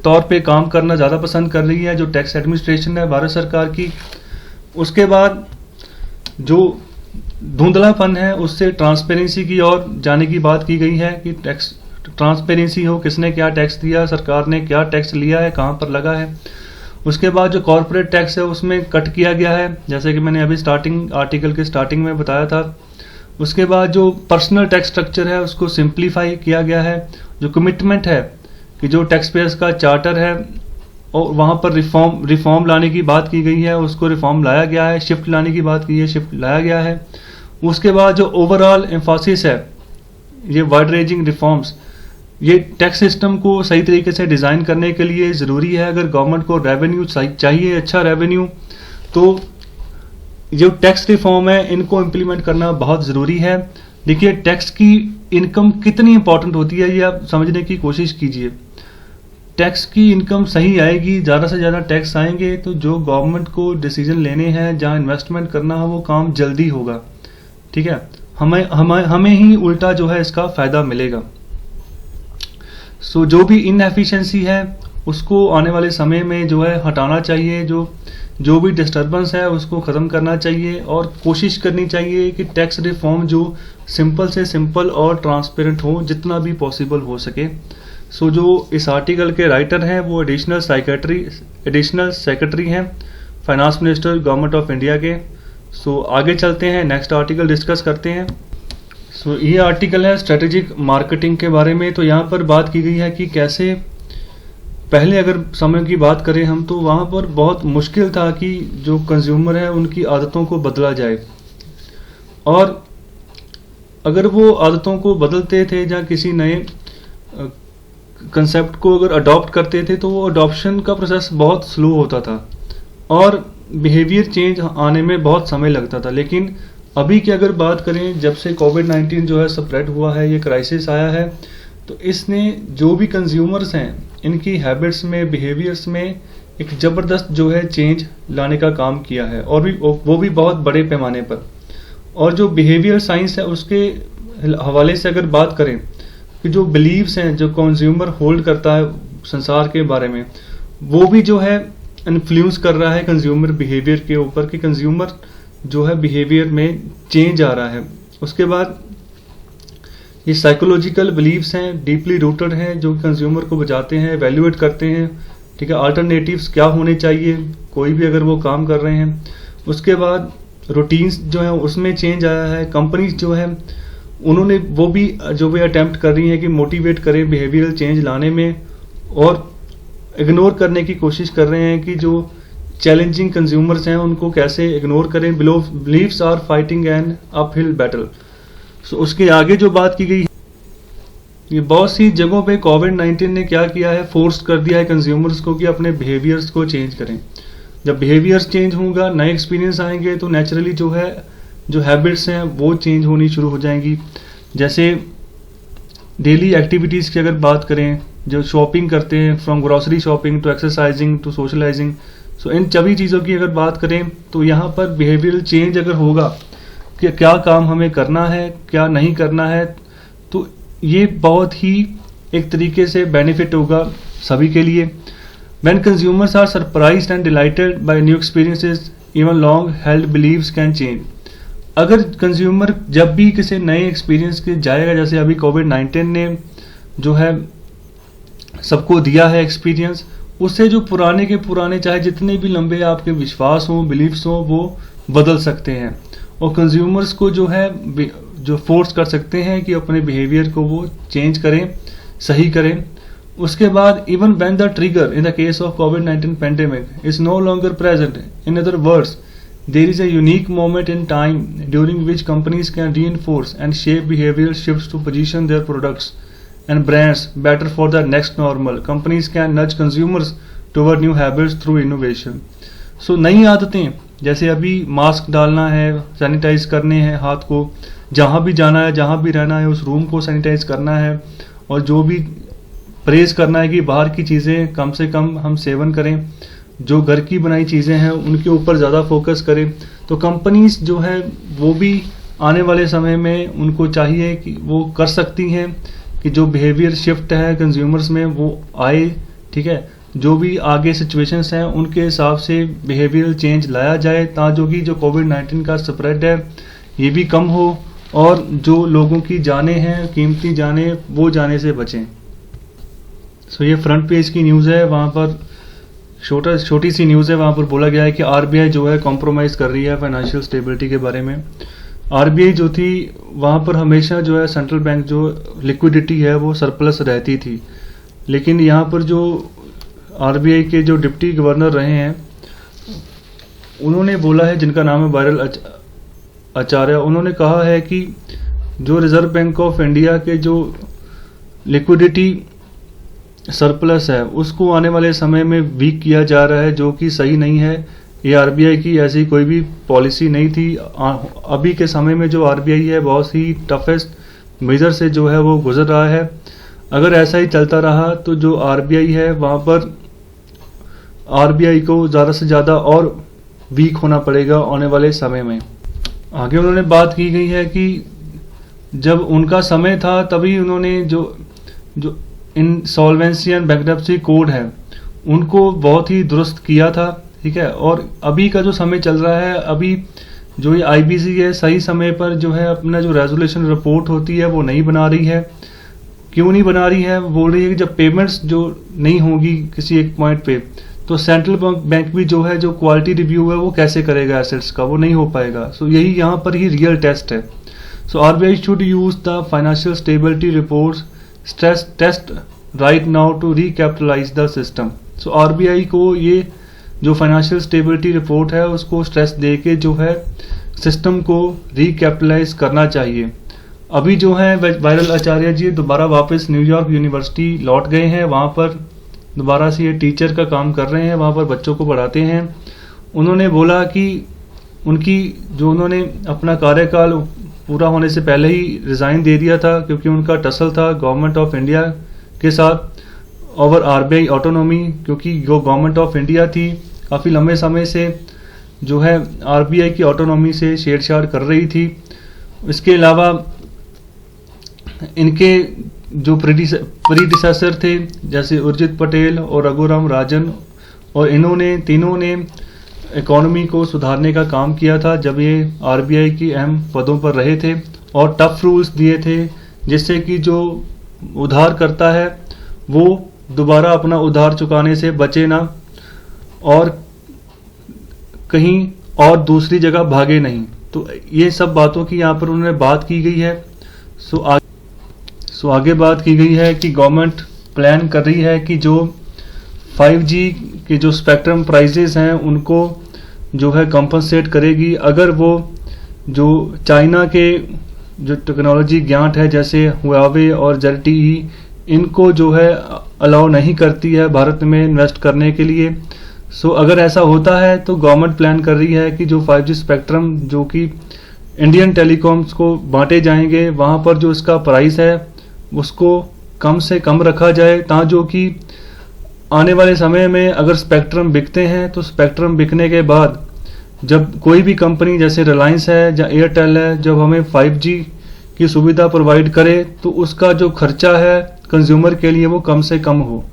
तौर पे काम करना ज़्यादा पसंद कर रही है जो टैक्स एडमिनिस्ट्रेशन है भारत सरकार की। उसके बाद जो धुंधलापन है उससे ट्रांसपेरेंसी की ओर जाने की बात की गई है कि टैक्स ट्रांसपेरेंसी हो, किसने क्या टैक्स दिया, सरकार ने क्या टैक्स लिया है, कहाँ पर लगा है। उसके बाद जो कॉर्पोरेट टैक्स है उसमें कट किया गया है, जैसे कि मैंने अभी आर्टिकल के स्टार्टिंग में बताया था। उसके बाद जो पर्सनल टैक्स स्ट्रक्चर है उसको सिंप्लीफाई किया गया है। जो कमिटमेंट है कि जो टैक्स पेयर्स का चार्टर है और वहाँ पर रिफॉर्म लाने की बात की गई है, उसको रिफॉर्म लाया गया है, शिफ्ट लाने की बात की है, शिफ्ट लाया गया है। उसके बाद जो ओवरऑल एम्फोसिस है, ये वाइड रेंजिंग रिफॉर्म्स, ये टैक्स सिस्टम को सही तरीके से डिज़ाइन करने के लिए ज़रूरी है। अगर गवर्नमेंट को रेवेन्यू चाहिए, अच्छा रेवेन्यू, तो जो टैक्स रिफॉर्म है इनको इम्प्लीमेंट करना बहुत ज़रूरी है। देखिए टैक्स की इनकम कितनी इंपॉर्टेंट होती है ये आप समझने की कोशिश कीजिए। टैक्स की इनकम सही आएगी, ज़्यादा से ज़्यादा टैक्स आएंगे तो जो गवर्नमेंट को डिसीजन लेने हैं, जहाँ इन्वेस्टमेंट करना है, वो काम जल्दी होगा। ठीक है, हमें ही उल्टा जो है इसका फ़ायदा मिलेगा। सो जो भी इनएफिशिएंसी है उसको आने वाले समय में जो है हटाना चाहिए, जो भी डिस्टर्बेंस है उसको ख़त्म करना चाहिए और कोशिश करनी चाहिए कि टैक्स रिफॉर्म जो सिंपल से सिंपल और ट्रांसपेरेंट हो जितना भी पॉसिबल हो सके। सो जो इस आर्टिकल के राइटर हैं वो एडिशनल सेक्रेटरी हैं finance minister government of India के। सो आगे चलते हैं, नेक्स्ट आर्टिकल डिस्कस करते हैं। सो ये आर्टिकल है स्ट्रेटेजिक मार्केटिंग के बारे में। तो यहाँ पर बात की गई है कि कैसे पहले अगर समय की बात करें हम तो वहाँ पर बहुत मुश्किल था कि जो कंज्यूमर है उनकी आदतों को बदला जाए, और अगर वो आदतों को बदलते थे या किसी नए कंसेप्ट को अगर अडॉप्ट करते थे तो वो अडॉप्शन का प्रोसेस बहुत स्लो होता था और बिहेवियर चेंज आने में बहुत समय लगता था। लेकिन अभी की अगर बात करें, जब से कोविड-19 जो है स्प्रेड हुआ है, ये क्राइसिस आया है, तो इसने जो भी कंज्यूमर्स हैं इनकी हैबिट्स में, बिहेवियर्स में एक ज़बरदस्त जो है चेंज लाने का काम किया है, और वो भी बहुत बड़े पैमाने पर। और जो बिहेवियर साइंस है उसके हवाले से अगर बात करें कि जो बिलीव्स हैं जो कंज्यूमर होल्ड करता है संसार के बारे में, वो भी जो है इन्फ्लुएंस कर रहा है कंज्यूमर बिहेवियर के ऊपर कि कंज्यूमर जो है बिहेवियर में चेंज आ रहा है। उसके बाद ये साइकोलॉजिकल बिलीव्स हैं, डीपली रूटेड हैं, जो कंज्यूमर को बचाते हैं, वैल्यूएट करते हैं। ठीक है, अल्टरनेटिव्स क्या होने चाहिए कोई भी अगर वो काम कर रहे हैं। उसके बाद रूटीन्स जो है उसमें चेंज आया है। कंपनीज जो है उन्होंने वो भी अटेम्प्ट कर रही हैं कि मोटिवेट करें बिहेवियरल चेंज लाने में, और इग्नोर करने की कोशिश कर रहे हैं कि जो चैलेंजिंग कंज्यूमर्स हैं उनको कैसे इग्नोर करें। Believes are fighting an uphill battle. So उसके आगे जो बात की गई, ये बहुत सी जगहों पे कोविड-19 ने क्या किया है, फोर्स कर दिया है कंज्यूमर्स को कि अपने बिहेवियर्स को चेंज करें। जब बिहेवियर्स चेंज होगा, नए एक्सपीरियंस आएंगे, तो नेचुरली जो है जो हैबिट्स हैं वो चेंज होनी शुरू हो जाएंगी। जैसे डेली एक्टिविटीज़ की अगर बात करें, जो शॉपिंग करते हैं, from grocery shopping to exercising to socialising, so इन सभी चीज़ों की अगर बात करें तो यहाँ पर बिहेवियरल चेंज अगर होगा कि क्या काम हमें करना है, क्या नहीं करना है, तो ये बहुत ही एक तरीके से बेनिफिट होगा सभी के लिए। When consumers are surprised and delighted by new experiences, even long held beliefs can change। अगर कंज्यूमर जब भी किसी नए एक्सपीरियंस के जाएगा, जैसे अभी कोविड-19 ने जो है सबको दिया है एक्सपीरियंस, उससे जो पुराने के पुराने चाहे जितने भी लंबे आपके विश्वास हों, बिलीफ्स हों, वो बदल सकते हैं और कंज्यूमर्स को जो है जो फोर्स कर सकते हैं कि अपने बिहेवियर को वो चेंज करें, सही करें। उसके बाद even when the trigger in the case of कोविड-19 pandemic is no longer present, in other words there is a unique moment in time during which companies can reinforce and shape behavioral shifts to position their products and brands better for the next normal. Companies can nudge consumers toward new habits through innovation. So नई आदतें, जैसे अभी mask डालना है, sanitise करने हैं हाथ को, जहाँ भी जाना है, जहाँ भी रहना है, उस रूम को सैनिटाइज करना है, और जो भी परहेज करना है कि बाहर की चीज़ें कम से कम हम सेवन करें, जो घर की बनाई चीज़ें हैं उनके ऊपर ज़्यादा फोकस करें। तो कंपनीज जो है वो भी आने वाले समय में उनको चाहिए कि वो कर सकती हैं कि जो बिहेवियर शिफ्ट है कंज्यूमर्स में वो आए, ठीक है, जो भी आगे सिचुएशंस हैं उनके हिसाब से बिहेवियर चेंज लाया जाए, ताकि जो कोविड-19 का स्प्रेड है ये भी कम हो और जो लोगों की जानें हैं, कीमती जानें, वो जाने से बचें। सो ये फ्रंट पेज की न्यूज़ है, वहाँ पर छोटी सी न्यूज़ है, वहाँ पर बोला गया है कि आरबीआई जो है कॉम्प्रोमाइज़ कर रही है फाइनेंशियल स्टेबिलिटी के बारे में। आरबीआई जो थी वहाँ पर हमेशा जो है सेंट्रल बैंक जो लिक्विडिटी है वो सरप्लस रहती थी, लेकिन यहाँ पर जो आरबीआई के जो डिप्टी गवर्नर रहे हैं उन्होंने बोला है, जिनका नाम है वायरल आचार्य, उन्होंने कहा है कि जो रिजर्व बैंक ऑफ इंडिया के जो लिक्विडिटी सरप्लस है उसको आने वाले समय में वीक किया जा रहा है, जो कि सही नहीं है। ये आरबीआई की ऐसी कोई भी पॉलिसी नहीं थी। अभी के समय में जो आरबीआई है बहुत ही टफेस्ट मेजर से जो है वो गुजर रहा है। अगर ऐसा ही चलता रहा तो जो आरबीआई है वहाँ पर आरबीआई को ज़्यादा से ज़्यादा और वीक होना पड़ेगा आने वाले समय में। आगे उन्होंने बात की गई है कि जब उनका समय था तभी उन्होंने जो इंसॉल्वेंसी एंड बैंक्रप्सी कोड है उनको बहुत ही दुरुस्त किया था, ठीक है। और अभी का जो समय चल रहा है, अभी जो ये आईबीसी है सही समय पर जो है अपना जो रेजोल्यूशन रिपोर्ट होती है वो नहीं बना रही है। क्यों नहीं बना रही है? बोल रही है कि जब पेमेंट्स जो नहीं होगी किसी एक पॉइंट पे तो सेंट्रल बैंक भी जो है जो क्वालिटी रिव्यू है वो कैसे करेगा एसेट्स का, वो नहीं हो पाएगा। सो यही यहाँ पर ही रियल टेस्ट है। So RBI should use the financial stability reports stress test right now to recapitalise the system. So RBI को ये जो फाइनेंशियल स्टेबिलिटी रिपोर्ट है उसको स्ट्रेस दे के जो है सिस्टम को रिकैपिटलाइज करना चाहिए। अभी जो है वायरल आचार्य जी दोबारा वापस न्यूयॉर्क यूनिवर्सिटी लौट गए हैं, वहाँ पर दोबारा से ये टीचर का काम कर रहे हैं, वहाँ पर बच्चों को पढ़ाते हैं। उन्होंने बोला कि उन्होंने अपना कार्यकाल पूरा होने से पहले ही रिज़ाइन दे दिया था क्योंकि उनका टसल था गवर्नमेंट ऑफ इंडिया के साथ ओवर आरबीआई ऑटोनॉमी, क्योंकि जो गवर्नमेंट ऑफ इंडिया थी काफ़ी लंबे समय से जो है आरबीआई की ऑटोनॉमी से छेड़छाड़ कर रही थी। इसके अलावा इनके जो प्रीडिसेसर थे जैसे उर्जित पटेल और रघुराम राजन, और इन्होंने तीनों ने इकोनॉमी को सुधारने का काम किया था जब ये आरबीआई की अहम पदों पर रहे थे, और टफ रूल्स दिए थे जिससे कि जो उधार करता है वो दोबारा अपना उधार चुकाने से बचे ना और कहीं और दूसरी जगह भागे नहीं। तो ये सब बातों की यहाँ पर उन्होंने बात की गई है। सो आगे बात की गई है कि गवर्नमेंट प्लान कर रही है कि जो 5G के जो स्पेक्ट्रम प्राइजेस हैं उनको जो है कंपनसेट करेगी अगर वो जो चाइना के जो टेक्नोलॉजी ज्ञात है जैसे हुआवे और ZTE इनको जो है अलाउ नहीं करती है भारत में इन्वेस्ट करने के लिए। सो अगर ऐसा होता है तो गवर्नमेंट प्लान कर रही है कि जो 5G स्पेक्ट्रम जो कि इंडियन टेलीकॉम्स को बांटे जाएंगे वहाँ पर जो इसका प्राइस है उसको कम से कम रखा जाए, जो कि आने वाले समय में अगर स्पेक्ट्रम बिकते हैं तो स्पेक्ट्रम बिकने के बाद जब कोई भी कंपनी जैसे रिलायंस है या एयरटेल है जब हमें 5G की सुविधा प्रोवाइड करे तो उसका जो खर्चा है कंज्यूमर के लिए वो कम से कम हो।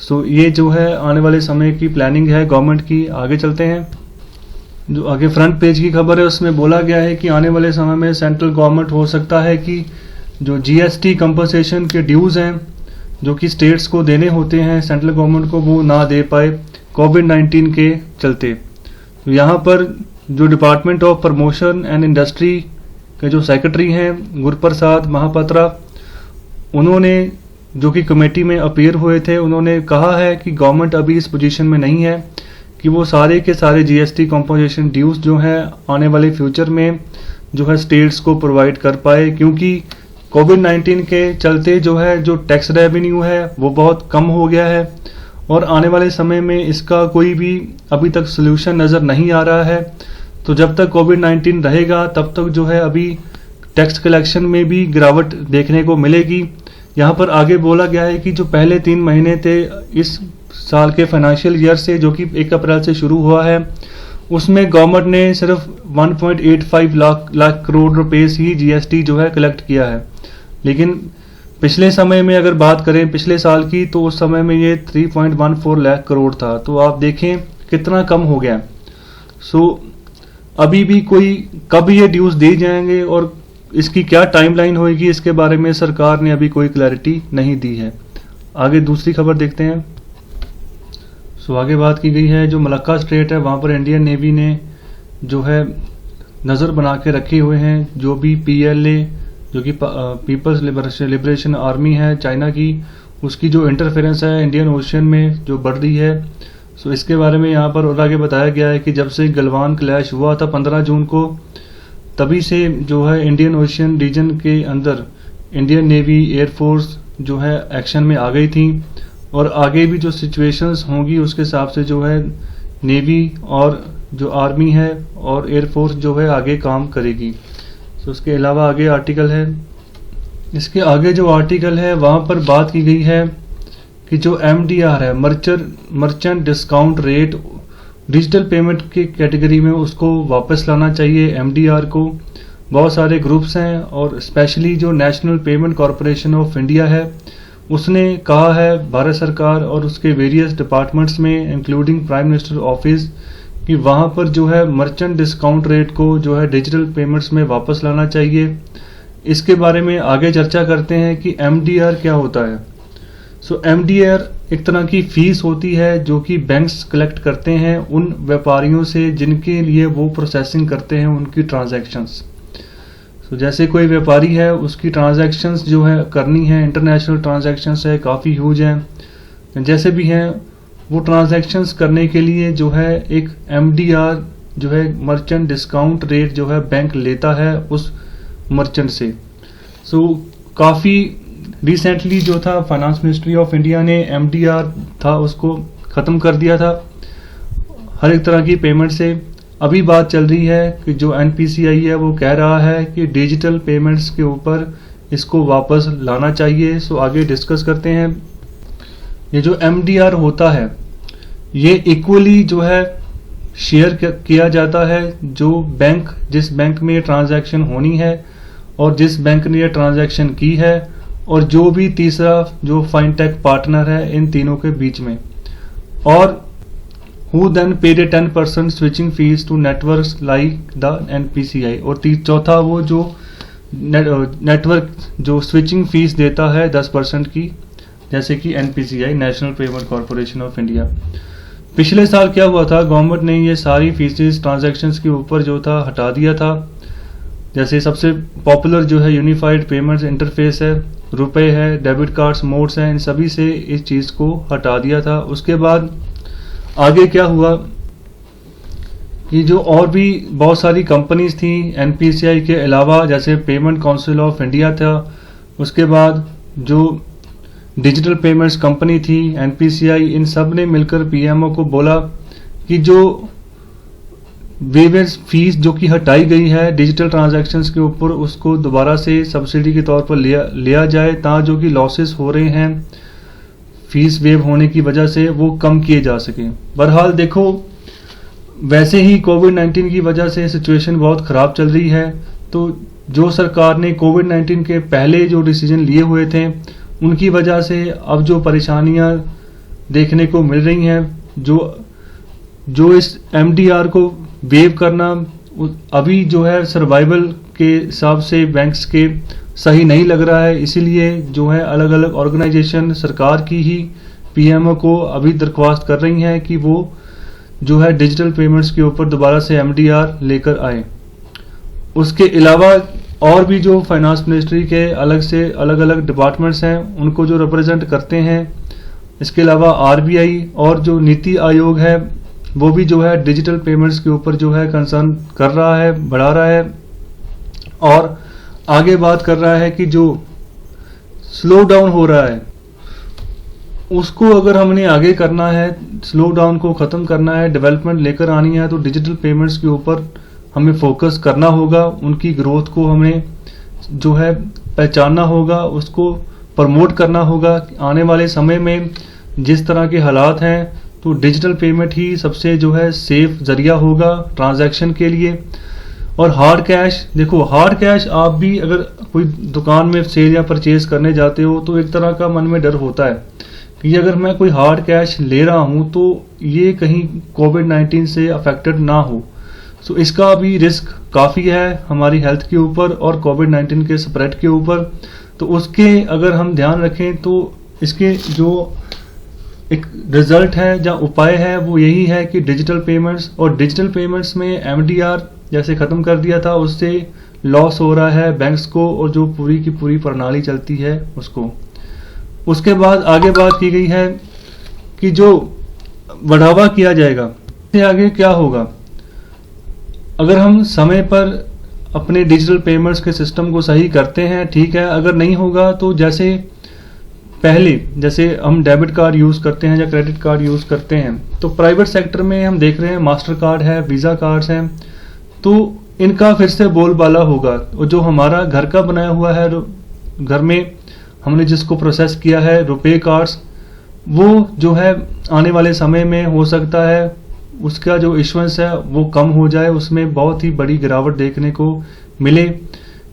सो ये जो है आने वाले समय की प्लानिंग है गवर्नमेंट की। आगे चलते हैं। जो आगे फ्रंट पेज की खबर है उसमें बोला गया है कि आने वाले समय में सेंट्रल गवर्नमेंट हो सकता है कि जो जीएसटी कंपनसेशन के ड्यूज़ हैं जो कि स्टेट्स को देने होते हैं सेंट्रल गवर्नमेंट को, वो ना दे पाए कोविड-19 के चलते। तो यहाँ पर जो department of promotion and industry के जो सेक्रेटरी हैं गुरुप्रसाद महापात्रा, उन्होंने जो कि कमेटी में अपीयर हुए थे, उन्होंने कहा है कि गवर्नमेंट अभी इस पोजीशन में नहीं है कि वो सारे के सारे जीएसटी कंपोजिशन ड्यूज जो है आने वाले फ्यूचर में जो है स्टेट्स को प्रोवाइड कर पाए, क्योंकि कोविड-19 के चलते जो है जो टैक्स रेवेन्यू है वो बहुत कम हो गया है और आने वाले समय में इसका कोई भी अभी तक सोल्यूशन नज़र नहीं आ रहा है। तो जब तक कोविड-19 रहेगा तब तक जो है अभी टैक्स कलेक्शन में भी गिरावट देखने को मिलेगी। यहाँ पर आगे बोला गया है कि जो पहले 3 महीने थे इस साल के फाइनेंशियल ईयर से, जो कि 1 अप्रैल से शुरू हुआ है, उसमें गवर्नमेंट ने सिर्फ 1.85 लाख करोड़ रुपए ही जीएसटी जो है कलेक्ट किया है। लेकिन पिछले समय में अगर बात करें पिछले साल की, तो उस समय में ये 3.14 लाख करोड़ था। तो आप देखें कितना कम हो गया। अभी भी कोई कब ये ड्यूज दे जाएंगे और इसकी क्या टाइमलाइन होगी, इसके बारे में सरकार ने अभी कोई क्लैरिटी नहीं दी है। आगे दूसरी खबर देखते हैं। आगे बात की गई है जो मलक्का स्ट्रेट है वहाँ पर इंडियन नेवी ने जो है नज़र बना के रखे हुए हैं, जो भी PLA जो कि पीपल्स लिबरेशन आर्मी है चाइना की, उसकी जो इंटरफेरेंस है इंडियन ओशन में जो बढ़ रही है। इसके बारे में यहाँ पर और आगे बताया गया है कि जब से गलवान क्लैश हुआ था 15 जून को, तभी से जो है इंडियन ओशन रीजन के अंदर इंडियन नेवी एयरफोर्स जो है एक्शन में आ गई थी और आगे भी जो सिचुएशंस होंगी उसके हिसाब से जो है नेवी और जो आर्मी है और एयरफोर्स जो है आगे काम करेगी। उसके अलावा आगे आर्टिकल है, इसके आगे जो आर्टिकल है वहाँ पर बात की गई है कि जो MDR है merchant discount rate digital payment की कैटेगरी में उसको वापस लाना चाहिए MDR को। बहुत सारे ग्रुप्स हैं और स्पेशली जो national payment corporation of India है उसने कहा है भारत सरकार और उसके वेरियस डिपार्टमेंट्स में इंक्लूडिंग प्राइम मिनिस्टर ऑफिस कि वहाँ पर जो है मर्चेंट डिस्काउंट रेट को जो है डिजिटल पेमेंट्स में वापस लाना चाहिए। इसके बारे में आगे चर्चा करते हैं कि MDR क्या होता है। MDR एक तरह की फीस होती है जो कि बैंक्स कलेक्ट करते हैं उन व्यापारियों से जिनके लिए वो प्रोसेसिंग करते हैं उनकी ट्रांजैक्शंस। जैसे कोई व्यापारी है उसकी ट्रांजैक्शंस जो है करनी है, इंटरनेशनल ट्रांजैक्शंस है, काफ़ी ह्यूज हैं, जैसे भी हैं वो ट्रांजैक्शंस करने के लिए जो है एक MDR जो है मर्चेंट डिस्काउंट रेट जो है बैंक लेता है उस मर्चेंट से। काफ़ी रिसेंटली जो था फाइनेंस मिनिस्ट्री ऑफ इंडिया ने MDR था उसको ख़त्म कर दिया था हर एक तरह की पेमेंट से। अभी बात चल रही है कि जो NPCI है वो कह रहा है कि डिजिटल पेमेंट्स के ऊपर इसको वापस लाना चाहिए। आगे डिस्कस करते हैं। ये जो MDR होता है ये इक्वली जो है शेयर किया जाता है जो बैंक जिस बैंक में ये ट्रांजैक्शन होनी है और जिस बैंक ने ये ट्रांजैक्शन की है और जो भी तीसरा जो फाइनटेक पार्टनर है इन तीनों के बीच में, और who then paid a 10% switching fees to networks like the NPCI, और चौथा वो जो नेटवर्क जो स्विचिंग फीस देता है 10% की, जैसे कि NPCI national payment corporation of India. पिछले साल क्या हुआ था, गवर्नमेंट ने ये सारी फीसेस ट्रांजैक्शंस के ऊपर जो था हटा दिया था। जैसे सबसे पॉपुलर जो है यूनिफाइड पेमेंट्स इंटरफेस है, रुपए है, डेबिट कार्ड्स, मोड्स हैं, इन सभी से इस चीज़ को हटा दिया था। उसके बाद आगे क्या हुआ कि जो और भी बहुत सारी कंपनीज थी NPCI के अलावा, जैसे पेमेंट काउंसिल ऑफ इंडिया था, उसके बाद जो डिजिटल पेमेंट्स कंपनी थी NPCI, इन सब ने मिलकर PMO को बोला कि जो वेवेज फीस जो कि हटाई गई है डिजिटल ट्रांजैक्शंस के ऊपर उसको दोबारा से सब्सिडी के तौर पर लिया जाए, ताकि जो कि लॉसेस हो रहे हैं फीस वेव होने की वजह से वो कम किए जा सके। बहरहाल देखो, वैसे ही कोविड-19 की वजह से सिचुएशन बहुत ख़राब चल रही है, तो जो सरकार ने कोविड-19 के पहले जो डिसीजन लिए हुए थे उनकी वजह से अब जो परेशानियां देखने को मिल रही हैं, जो इस MDR को वेव करना अभी जो है सर्वाइवल के हिसाब से बैंक्स के सही नहीं लग रहा है। इसीलिए जो है अलग अलग ऑर्गेनाइजेशन सरकार की ही पीएमओ को अभी दरख्वास्त कर रही हैं कि वो जो है डिजिटल पेमेंट्स के ऊपर दोबारा से एमडीआर लेकर आए। उसके अलावा और भी जो फाइनेंस मिनिस्ट्री के अलग से अलग अलग डिपार्टमेंट्स हैं उनको जो रिप्रेजेंट करते हैं, इसके अलावा आरबीआई और जो नीति आयोग है वो भी जो है डिजिटल पेमेंट्स के ऊपर जो है कंसर्न कर रहा है, बढ़ा रहा है और आगे बात कर रहा है कि जो स्लो डाउन हो रहा है उसको अगर हमने आगे करना है, स्लो डाउन को ख़त्म करना है, डेवलपमेंट लेकर आनी है, तो डिजिटल पेमेंट्स के ऊपर हमें फोकस करना होगा। उनकी ग्रोथ को हमें जो है पहचानना होगा, उसको प्रमोट करना होगा। आने वाले समय में जिस तरह के हालात हैं तो डिजिटल पेमेंट ही सबसे जो है सेफ जरिया होगा ट्रांजैक्शन के लिए। और हार्ड कैश, देखो हार्ड कैश आप भी अगर कोई दुकान में सेल या परचेज करने जाते हो तो एक तरह का मन में डर होता है कि अगर मैं कोई हार्ड कैश ले रहा हूं तो ये कहीं कोविड-19 से अफेक्टेड ना हो। सो इसका भी रिस्क काफ़ी है हमारी हेल्थ के ऊपर और कोविड-19 के स्प्रेड के ऊपर। तो उसके अगर हम ध्यान रखें तो इसके जो एक रिजल्ट है या उपाय है वो यही है कि डिजिटल पेमेंट्स में एमडीआर जैसे ख़त्म कर दिया था, उससे लॉस हो रहा है बैंक्स को और जो पूरी की पूरी प्रणाली चलती है उसको। उसके बाद आगे बात की गई है कि जो बढ़ावा किया जाएगा, इससे आगे क्या होगा अगर हम समय पर अपने डिजिटल पेमेंट्स के सिस्टम को सही करते हैं, ठीक है। अगर नहीं होगा तो जैसे पहले जैसे हम डेबिट कार्ड यूज़ करते हैं या क्रेडिट कार्ड यूज़ करते हैं तो प्राइवेट सेक्टर में हम देख रहे हैं मास्टर कार्ड है, वीज़ा कार्ड्स हैं, तो इनका फिर से बोलबाला होगा। और जो हमारा घर का बनाया हुआ है, घर में हमने जिसको प्रोसेस किया है रुपए कार्ड्स, वो जो है आने वाले समय में हो सकता है उसका जो इश्यूएंस है वो कम हो जाए, उसमें बहुत ही बड़ी गिरावट देखने को मिले।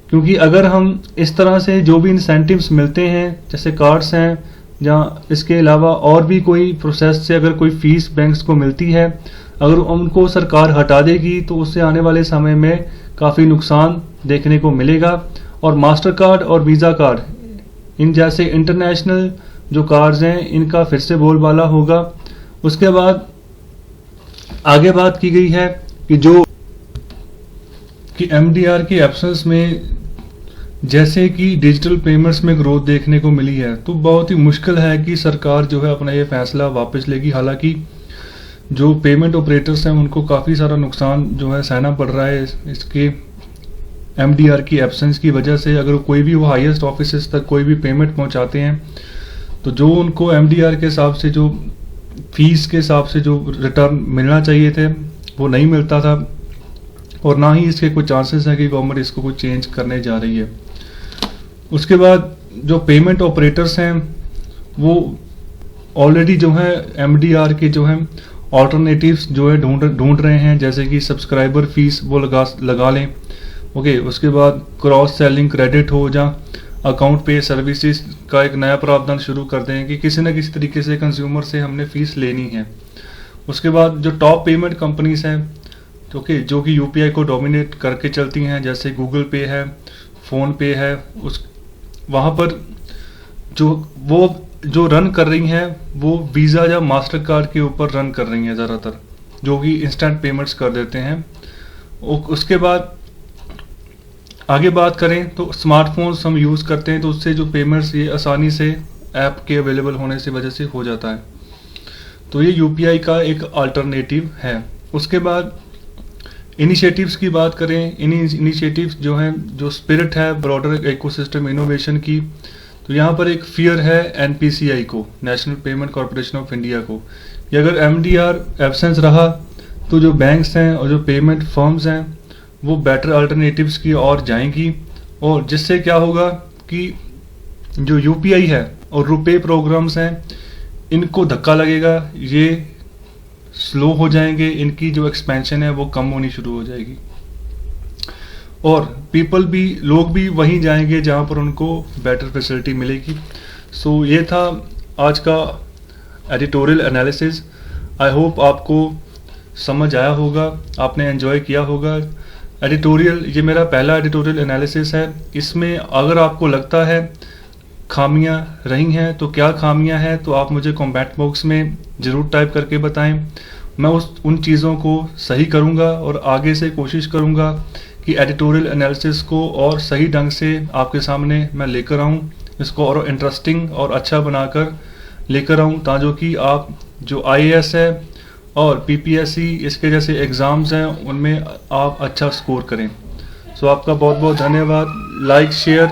क्योंकि अगर हम इस तरह से जो भी इंसेंटिव्स मिलते हैं जैसे कार्ड्स हैं या इसके अलावा और भी कोई प्रोसेस से अगर कोई फीस बैंक्स को मिलती है, अगर उनको सरकार हटा देगी तो उससे आने वाले समय में काफ़ी नुकसान देखने को मिलेगा। और मास्टर कार्ड और वीज़ा कार्ड इन जैसे इंटरनेशनल जो कार्ड्स हैं इनका फिर से बोलबाला होगा। उसके बाद आगे बात की गई है कि एमडीआर की एब्सेंस में जैसे कि डिजिटल पेमेंट्स में ग्रोथ देखने को मिली है तो बहुत ही मुश्किल है कि सरकार जो है अपना ये फैसला वापस लेगी। हालांकि जो पेमेंट ऑपरेटर्स हैं उनको काफ़ी सारा नुकसान जो है सहना पड़ रहा है इसके एमडीआर की एब्सेंस की वजह से। अगर कोई भी वो हाईएस्ट ऑफिसेस तक कोई भी पेमेंट पहुंचाते हैं तो जो उनको एमडीआर के हिसाब से जो फीस के हिसाब से जो रिटर्न मिलना चाहिए थे वो नहीं मिलता था और ना ही इसके कोई चांसेस है कि गवर्नमेंट इसको कोई चेंज करने जा रही है। उसके बाद जो पेमेंट ऑपरेटर्स हैं वो ऑलरेडी जो है एमडीआर के जो है ऑल्टरनेटिव्स जो है ढूंढ रहे हैं, जैसे कि सब्सक्राइबर फीस वो लगा लें। ओके, उसके बाद क्रॉस सेलिंग क्रेडिट हो या अकाउंट पे सर्विसेज का एक नया प्रावधान शुरू कर दें कि किसी न किसी तरीके से कंज्यूमर से हमने फीस लेनी है। उसके बाद जो टॉप पेमेंट कंपनीज हैं जो कि यूपीआई को डोमिनेट करके चलती हैं, जैसे गूगल पे है, फ़ोन पे है, वहाँ पर जो रन कर रही हैं वो वीज़ा या मास्टर कार्ड के ऊपर रन कर रही हैं ज़्यादातर, जो कि इंस्टेंट पेमेंट्स कर देते हैं। उसके बाद आगे बात करें तो स्मार्टफोन्स हम यूज़ करते हैं तो उससे जो पेमेंट्स ये आसानी से ऐप के अवेलेबल होने से वजह से हो जाता है, तो ये यूपीआई का एक अल्टरनेटिव है। उसके बाद इनिशिएटिव्स की बात करें, इनिशिएटिव्स जो हैं, जो स्पिरिट है ब्रॉडर इकोसिस्टम इनोवेशन की, तो यहाँ पर एक फियर है एनपीसीआई को, national payment corporation of India को, कि अगर एमडीआर एब्सेंस रहा तो जो बैंक्स हैं और जो पेमेंट फर्म्स हैं वो बेटर अल्टरनेटिव्स की ओर जाएंगी और जिससे क्या होगा कि जो यूपीआई है और रुपए प्रोग्राम्स हैं इनको धक्का लगेगा, ये स्लो हो जाएंगे, इनकी जो एक्सपेंशन है वो कम होनी शुरू हो जाएगी और लोग भी वहीं जाएंगे जहां पर उनको बेटर फैसिलिटी मिलेगी। सो ये था आज का एडिटोरियल एनालिसिस। आई होप आपको समझ आया होगा, आपने एंजॉय किया होगा। एडिटोरियल, ये मेरा पहला एडिटोरियल एनालिसिस है। इसमें अगर आपको लगता है खामियां रही हैं तो क्या खामियां हैं, तो आप मुझे कमेंट बॉक्स में ज़रूर टाइप करके बताएं। मैं उन चीज़ों को सही करूंगा और आगे से कोशिश करूंगा कि एडिटोरियल एनालिसिस को और सही ढंग से आपके सामने मैं लेकर आऊं, इसको और इंटरेस्टिंग और अच्छा बनाकर लेकर आऊं, ताकि कि आप जो IAS है और PPSC इसके जैसे एग्ज़ाम्स हैं उनमें आप अच्छा स्कोर करें। सो आपका बहुत बहुत धन्यवाद। Like, share